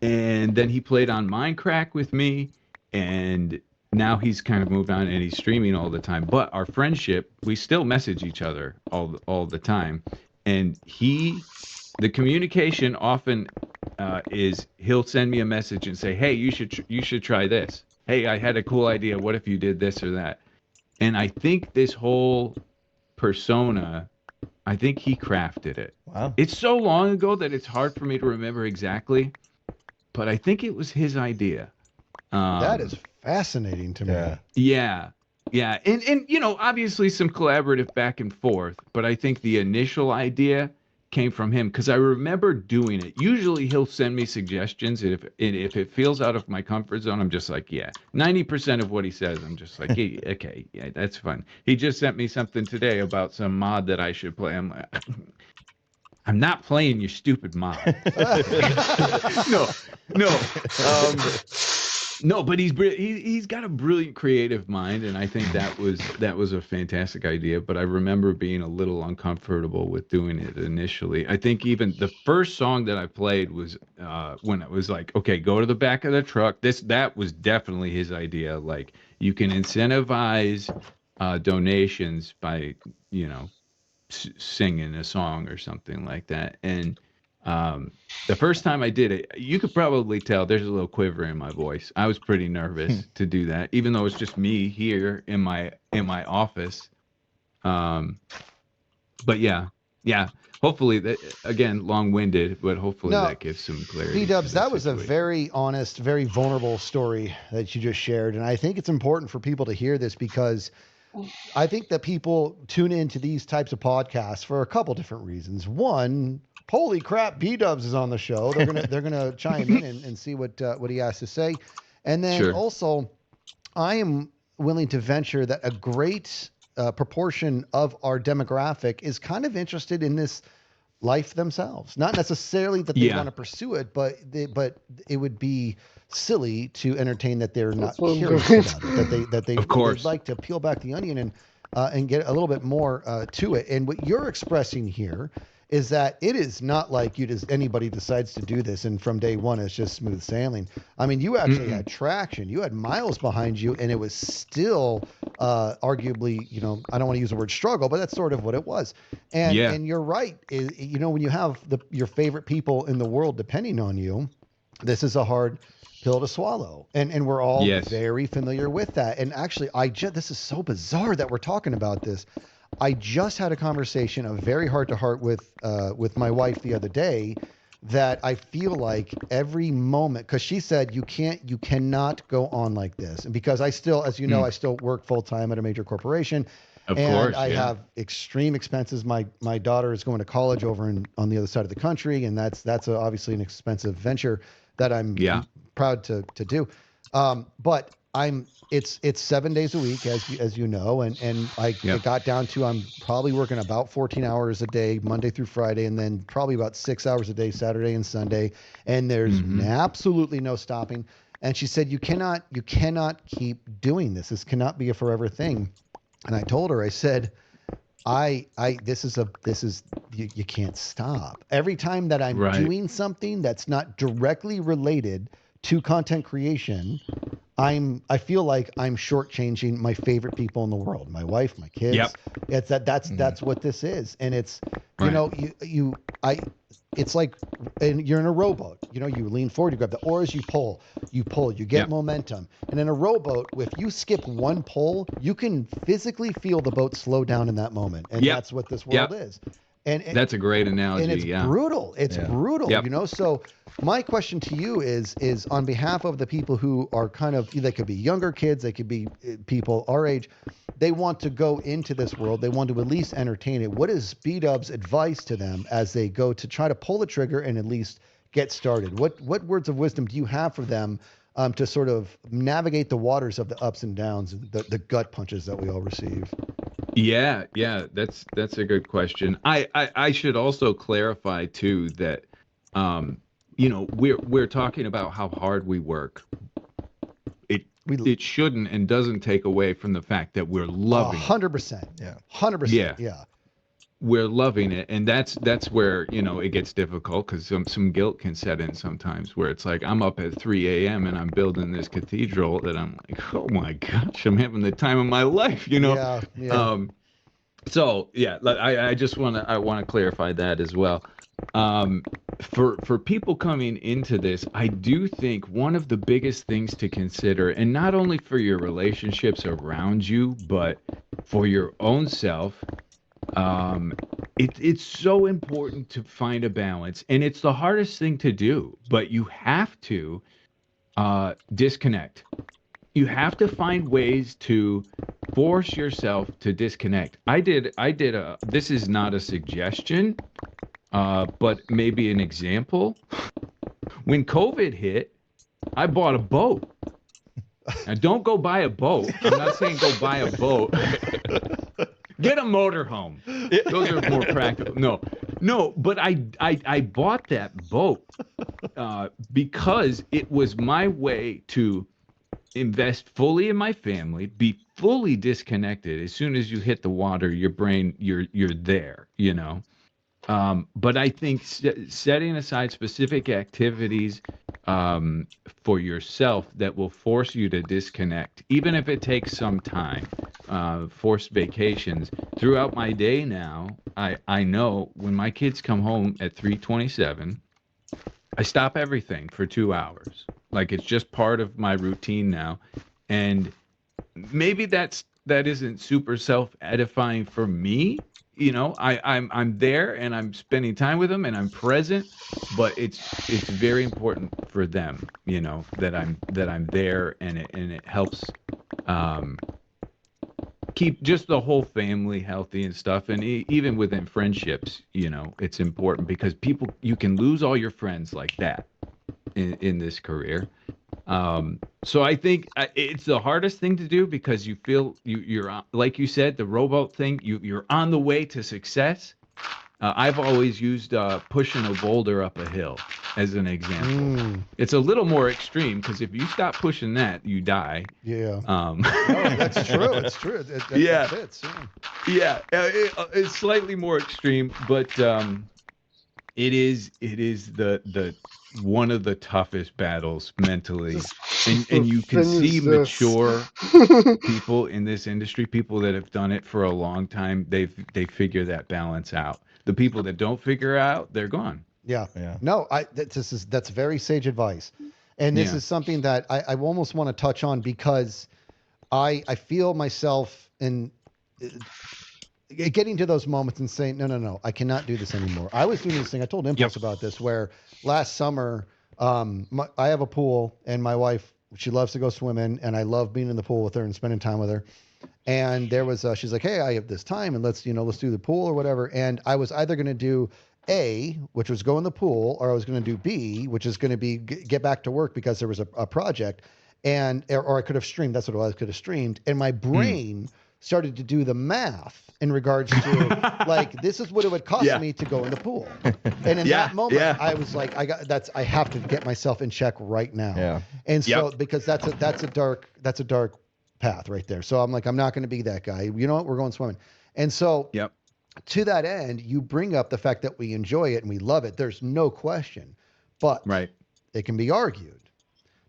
and then he played on Minecraft with me, and now he's kind of moved on and he's streaming all the time. But our friendship, we still message each other all the time. And the communication often is he'll send me a message and say, hey, you should try this. Hey, I had a cool idea. What if you did this or that? And I think this whole persona, I think he crafted it. Wow. It's so long ago that it's hard for me to remember exactly, but I think it was his idea. That is fascinating to me. Yeah. And obviously some collaborative back and forth, but I think the initial idea came from him because I remember doing it. Usually he'll send me suggestions, and if it feels out of my comfort zone, I'm just like, yeah. 90% of what he says, I'm just like, hey, okay, yeah, that's fun. He just sent me something today about some mod that I should play. I'm like, I'm not playing your stupid mod. No, but he's got a brilliant creative mind, and I think that was a fantastic idea. But I remember being a little uncomfortable with doing it initially. I think even the first song that I played was when it was like, okay, go to the back of the truck. That was definitely his idea. Like you can incentivize donations by singing a song or something like that, and. The first time I did it, you could probably tell there's a little quiver in my voice. I was pretty nervous to do that, even though it's just me here in my office. But yeah. Hopefully that, again, long-winded, but hopefully that gives some clarity. B-Dubs, that was a very honest, very vulnerable story that you just shared, and I think it's important for people to hear this because I think that people tune into these types of podcasts for a couple different reasons. One, holy crap, B-Dubs is on the show. They're gonna chime in and see what he has to say. And then also, I am willing to venture that a great proportion of our demographic is kind of interested in this life themselves. Not necessarily that they want to pursue it, but it would be silly to entertain that they're not curious about it. That they'd like to peel back the onion and get a little bit more to it. And what you're expressing here is that it is not like anybody decides to do this and from day one it's just smooth sailing. I mean, you actually had traction. You had miles behind you, and it was still arguably, I don't want to use the word struggle, but that's sort of what it was. And you're right. When you have your favorite people in the world depending on you, this is a hard pill to swallow. And we're all very familiar with that. And actually, this is so bizarre that we're talking about this. I just had a conversation, a very heart-to-heart with my wife the other day that I feel like every moment, because she said you cannot go on like this, and because I still, as you know, I still work full time at a major corporation, Of and course, I yeah. have extreme expenses. My daughter is going to college over on the other side of the country, and that's obviously an expensive venture that I'm proud to do. But it's 7 days a week, as you know, and it got down to I'm probably working about 14 hours a day, Monday through Friday, and then probably about 6 hours a day, Saturday and Sunday, and there's absolutely no stopping. And she said, you cannot keep doing this. This cannot be a forever thing. And I told her, I said, this is you can't stop. Every time that I'm doing something that's not directly related to content creation, I feel like I'm shortchanging my favorite people in the world, my wife, my kids. It's that's what this is, and it's it's like, and you're in a rowboat. You know, you lean forward, you grab the oars, you pull, you get momentum. And in a rowboat, if you skip one pull, you can physically feel the boat slow down in that moment, and that's what this world is. And that's a great analogy. And it's brutal. It's brutal, you know. So my question to you is on behalf of the people who are kind of, they could be younger kids, they could be people our age, they want to go into this world, they want to at least entertain it. What is B-Dub's advice to them as they go to try to pull the trigger and at least get started? What words of wisdom do you have for them to sort of navigate the waters of the ups and downs, the gut punches that we all receive? Yeah, that's a good question. I should also clarify too that you know, we're talking about how hard we work. It shouldn't and doesn't take away from the fact that we're loving 100%. Yeah. 100%. Yeah. We're loving it, and that's where, you know, it gets difficult, because some guilt can set in sometimes, where it's like I'm up at 3 a.m. and I'm building this cathedral that I'm like, oh my gosh, I'm having the time of my life, you know. So yeah, I just want to clarify that as well. For people coming into this, I do think one of the biggest things to consider, and not only for your relationships around you, but for your own self, it's so important to find a balance, and it's the hardest thing to do, but you have to disconnect. You have to find ways to force yourself to disconnect. I did this is not a suggestion, but maybe an example. When COVID hit, I bought a boat. Now, don't go buy a boat. I'm not saying go buy a boat. Get a motorhome. Those are more practical. No, but I bought that boat because it was my way to invest fully in my family, be fully disconnected. As soon as you hit the water, your brain, you're there, you know. But I think setting aside specific activities for yourself that will force you to disconnect, even if it takes some time, forced vacations. Throughout my day now, I know when my kids come home at 3:27, I stop everything for 2 hours. Like, it's just part of my routine now. And maybe that isn't super self-edifying for me. You know, I'm there and I'm spending time with them and I'm present, but it's very important for them, you know, that I'm there, and it helps keep just the whole family healthy and stuff. And even within friendships, you know, it's important, because you can lose all your friends like that in this career. So I think it's the hardest thing to do, because you feel you're like you said, the rowboat thing, you're on the way to success. I've always used pushing a boulder up a hill as an example. It's a little more extreme, because if you stop pushing that, you die. Yeah. No, that's true. It's true. That fits. Yeah. It's slightly more extreme, but it is the one of the toughest battles mentally, and you can see mature people in this industry, people that have done it for a long time, they figure that balance out. The people that don't figure out, they're gone. Yeah. No, that's very sage advice, and this is something that I almost want to touch on, because I feel myself in getting to those moments and saying, no, I cannot do this anymore. I was doing this thing. I told Impulse about this where last summer, I have a pool and my wife, she loves to go swimming and I love being in the pool with her and spending time with her. And there was, she's like, hey, I have this time and let's do the pool or whatever. And I was either going to do A, which was go in the pool, or I was going to do B, which is going to be get back to work because there was a project. Or I could have streamed. That's what it was. I could have streamed. And my brain started to do the math in regards to like, this is what it would cost me to go in the pool. And in that moment, I was like, I have to get myself in check right now. Yeah. And so, because that's a dark path right there. So I'm like, I'm not going to be that guy. You know what? We're going swimming. And so to that end, you bring up the fact that we enjoy it and we love it. There's no question, but it can be argued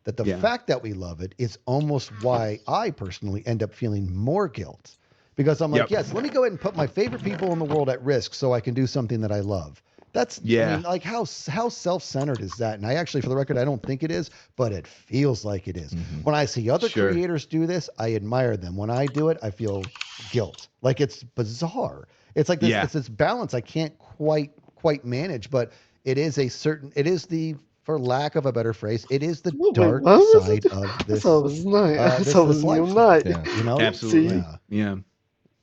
that the fact that we love it is almost why I personally end up feeling more guilt, because I'm like, yes, let me go ahead and put my favorite people in the world at risk so I can do something that I love. That's, I mean, like how self-centered is that? And I actually, for the record, I don't think it is, but it feels like it is. When I see other creators do this, I admire them. When I do it, I feel guilt. Like it's bizarre. It's like this, it's this balance I can't quite manage, but it is for lack of a better phrase, it is the dark side of this. You know, absolutely,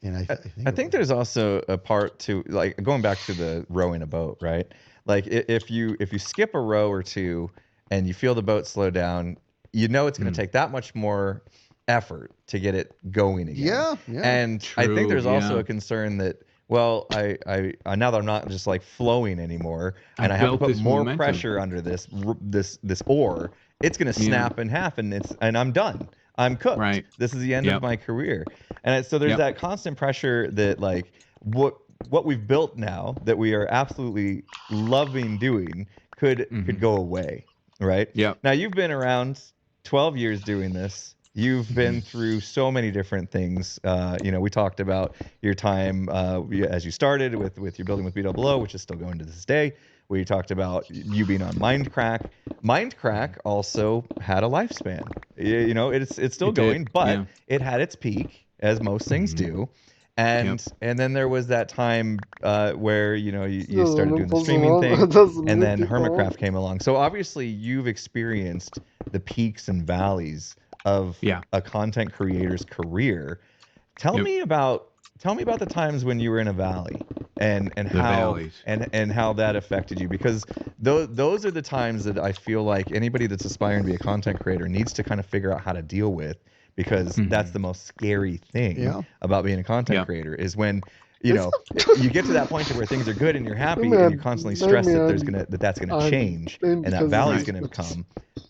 And I think there's also a part to, like, going back to the rowing a boat, right? Like if you skip a row or two and you feel the boat slow down, you know it's going to take that much more effort to get it going again. And I think there's also a concern that, well, I now that I'm not just like flowing anymore, and I have to put more pressure under this oar, it's going to snap in half, and I'm done. I'm cooked. Right. This is the end of my career. And so there's that constant pressure that, like, what we've built now that we are absolutely loving doing could go away, right? Yeah. Now you've been around 12 years doing this. You've been through so many different things. We talked about your time as you started with your building with BOO, which is still going to this day. We talked about you being on Mindcrack. Mindcrack also had a lifespan. It's still going, but it had its peak, as most things do. And then there was that time where you started doing the streaming thing, and then Hermitcraft came along. So obviously you've experienced the peaks and valleys of a content creator's career. Tell me about the times when you were in a valley and how that affected you, because those are the times that I feel like anybody that's aspiring to be a content creator needs to kind of figure out how to deal with, because that's the most scary thing about being a content creator, is when you get to that point where things are good and you're happy and you're constantly stressed that that's gonna change and that valley's gonna come.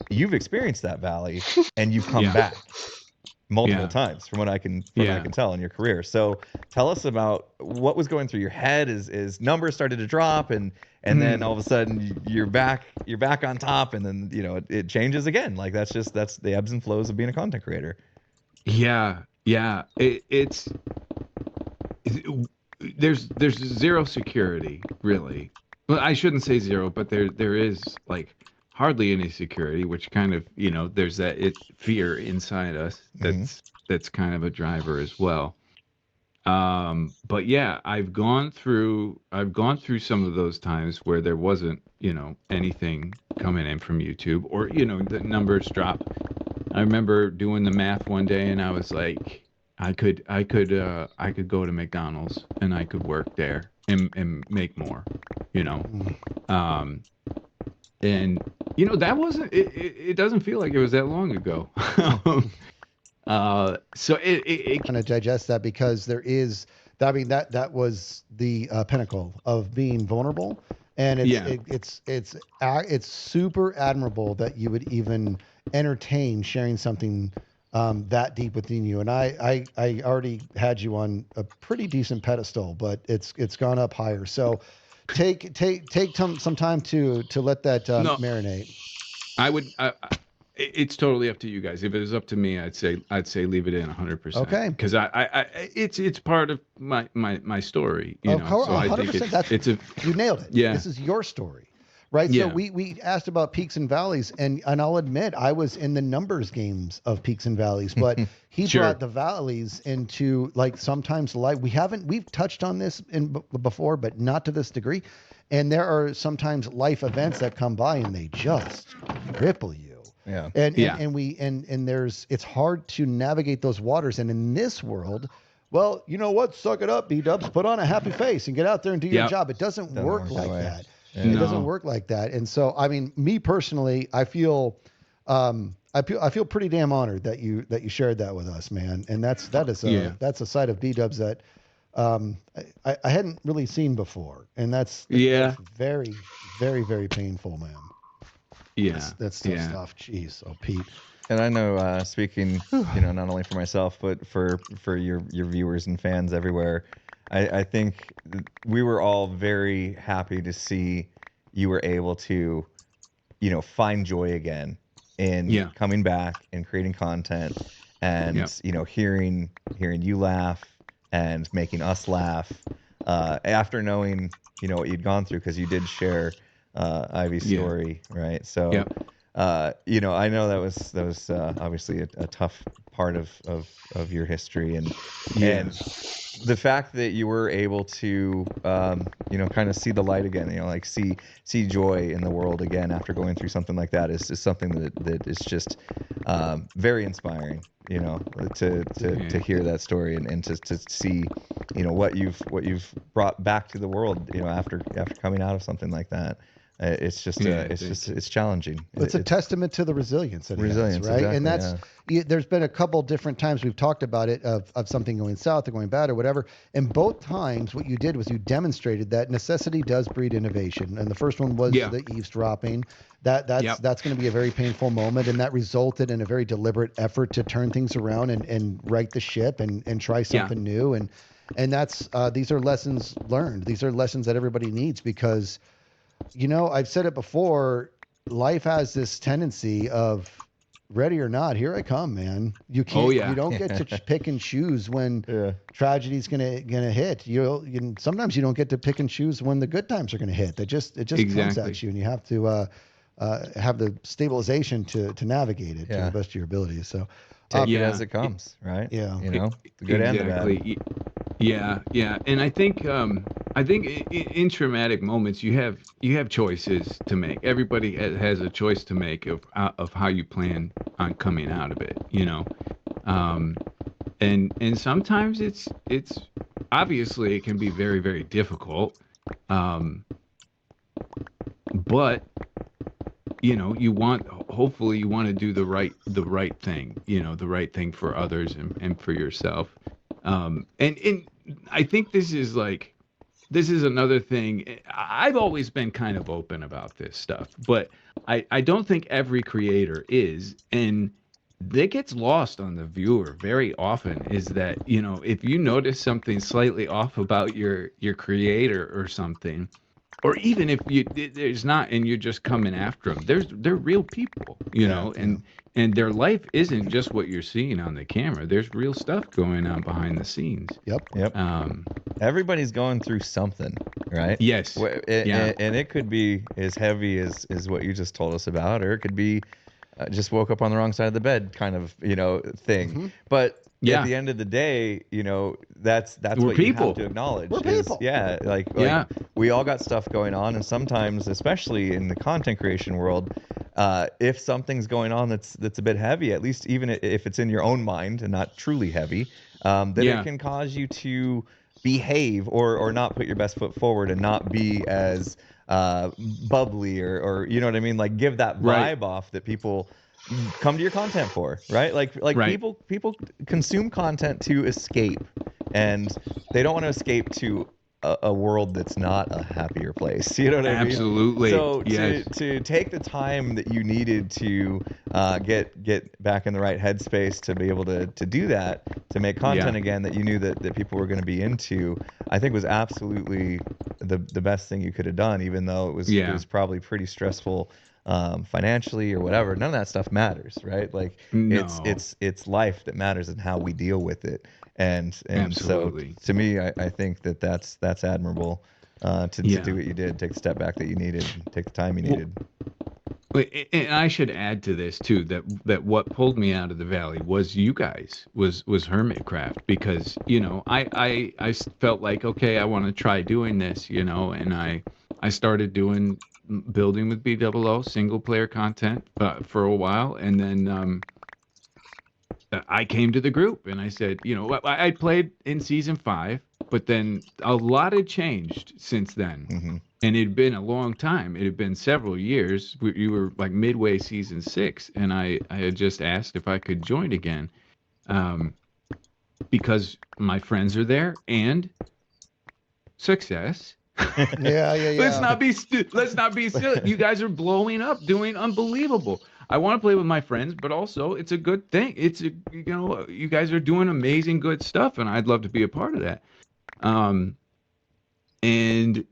You've experienced that valley and you've come back multiple times, from what I can tell in your career. So tell us about what was going through your head as numbers started to drop, and then all of a sudden you're back on top, and then it changes again. Like that's the ebbs and flows of being a content creator. There's zero security, really. Well, I shouldn't say zero, but there is like hardly any security, which kind of, there's that fear inside us that's kind of a driver as well. But yeah, I've gone through some of those times where there wasn't, anything coming in from YouTube, or the numbers drop. I remember doing the math one day and I was like, I could go to McDonald's and I could work there and make more, and that wasn't it doesn't feel like it was that long ago. So it kind of digest that, because there is that was the pinnacle of being vulnerable, and it's super admirable that you would even entertain sharing something that deep within you. And I already had you on a pretty decent pedestal, but it's gone up higher. So take some time to let that marinate. It's totally up to you guys. If it was up to me, I'd say leave it in 100%. Okay. Because it's part of my story. So 100%. You nailed it. Yeah. This is your story, right? Yeah. So we asked about peaks and valleys, and I'll admit I was in the numbers games of peaks and valleys, but he Sure. brought the valleys into like sometimes life. We've touched on this before, but not to this degree. And there are sometimes life events that come by and they just cripple you. Yeah. And there's it's hard to navigate those waters. And in this world, well, you know what? Suck it up, B-dubs. Put on a happy face and get out there and do your job. It doesn't work like that. Yeah. It doesn't work like that. And so, I mean, me personally, I feel pretty damn honored that you shared that with us, man. And that's a side of B-dubs that I hadn't really seen before. And that's very, very, very painful, man. Yeah. That's tough stuff. Jeez. Oh, Pete. And I know, speaking, not only for myself, but for your viewers and fans everywhere, I think we were all very happy to see you were able to, find joy again in coming back and creating content and, hearing you laugh and making us laugh after knowing, what you'd gone through, because you did share Ivy's story, right? So, I know that was obviously a tough part of your history, and the fact that you were able to, kind of see the light again, like see joy in the world again after going through something like that is something that is just very inspiring. To hear that story and to see, what you've brought back to the world, after coming out of something like that. It's just it's challenging. It's a testament to the resilience that resilience, has, right? exactly, And that's there's been a couple different times we've talked about it of something going south or going bad or whatever. And both times what you did was you demonstrated that necessity does breed innovation. And the first one was the eavesdropping. That's going to be a very painful moment, and that resulted in a very deliberate effort to turn things around and right the ship and try something new. And that's these are lessons learned. These are lessons that everybody needs because I've said it before, life has this tendency of ready or not, here I come, man. You can't, you don't get to pick and choose when tragedy's gonna hit. Sometimes you don't get to pick and choose when the good times are gonna hit. It just comes at you, and you have to have the stabilization to navigate it to the best of your ability. So take it as it comes, right? Yeah, the good and the bad. Yeah, and I think in traumatic moments you have choices to make. Everybody has a choice to make of how you plan on coming out of it, and sometimes it's obviously it can be very, very difficult, but hopefully you want to do the right thing, the right thing for others and for yourself. And I think this is another thing. I've always been kind of open about this stuff, but I don't think every creator is. And that gets lost on the viewer very often is that, if you notice something slightly off about your creator or something, or even if there's not, and you're just coming after them, they're real people, and their life isn't just what you're seeing on the camera. There's real stuff going on behind the scenes. Yep. Everybody's going through something, right? Yes. And it could be as heavy as what you just told us about, or it could be just woke up on the wrong side of the bed kind of, thing. Mm-hmm. But at the end of the day, that's what you have to acknowledge. We're people. We all got stuff going on, and sometimes, especially in the content creation world, if something's going on that's a bit heavy, at least even if it's in your own mind and not truly heavy, then it can cause you to behave or not put your best foot forward and not be as bubbly or you know what I mean, like give that vibe off that people come to your content for, right? Like people consume content to escape, and they don't want to escape to a world that's not a happier place. You know what I mean? Absolutely. So to take the time that you needed to get back in the right headspace to be able to do that, to make content again that you knew that people were going to be into, I think was absolutely the best thing you could have done, even though it was probably pretty stressful financially or whatever. None of that stuff matters, right? Like it's life that matters and how we deal with it. And Absolutely. so to me, I think that's admirable. to do what you did, take the step back that you needed, take the time you needed. And I should add to this too that what pulled me out of the valley was you guys, was Hermitcraft, because I felt like, okay, I want to try doing this, and I started building with BOO single player content for a while, and then I came to the group and I said, I played in season 5, but then a lot had changed since then. Mm-hmm. And it had been a long time. It had been several years. You were like midway season 6, and I had just asked if I could join again, because my friends are there and success. Yeah. Let's not be silly. You guys are blowing up, doing unbelievable. I want to play with my friends, but also it's a good thing. You guys are doing amazing, good stuff, and I'd love to be a part of that. And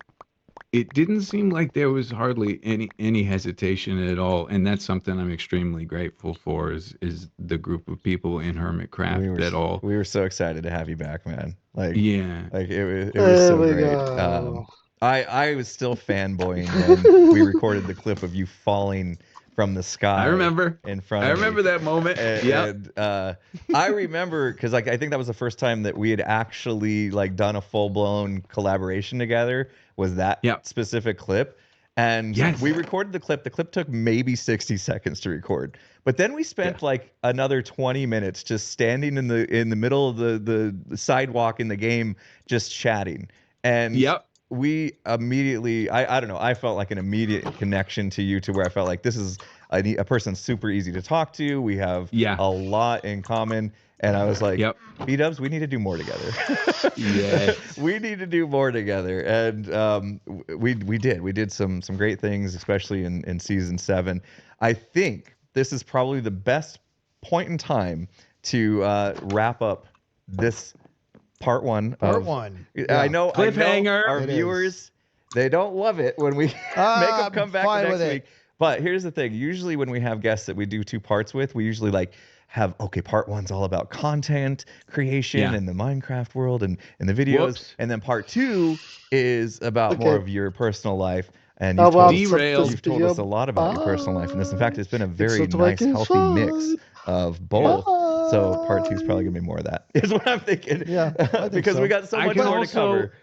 it didn't seem like there was hardly any hesitation at all, and that's something I'm extremely grateful for. Is the group of people in Hermitcraft We were so excited to have you back, man. Like it was There so we great. go. I was still fanboying when we recorded the clip of you falling from the sky. I remember. In front of me. I remember that moment. And I remember because I think that was the first time that we had actually done a full blown collaboration together. Was that specific clip? And we recorded the clip. The clip took maybe 60 seconds to record, but then we spent another 20 minutes just standing in the middle of the sidewalk in the game, just chatting. And we immediately, I don't know, I felt like an immediate connection to you, to where I felt like this is a person super easy to talk to. We have a lot in common. And I was like, B-dubs, we need to do more together. Yes. We need to do more together. And we did. We did some great things, especially in season 7. I think this is probably the best point in time to wrap up this part 1. I know our viewers, they don't love it when we make them come back the next week. But here's the thing. Usually when we have guests that we do 2 parts with, we usually have, part 1's all about content creation and the Minecraft world and the videos. Whoops. And then part 2 is about more of your personal life. And How you've about you've told us a lot about your personal life. And this, in fact, it's been a very nice, healthy mix of both. So part 2 is probably going to be more of that, is what I'm thinking. Yeah, I think because so. we got so much more to cover.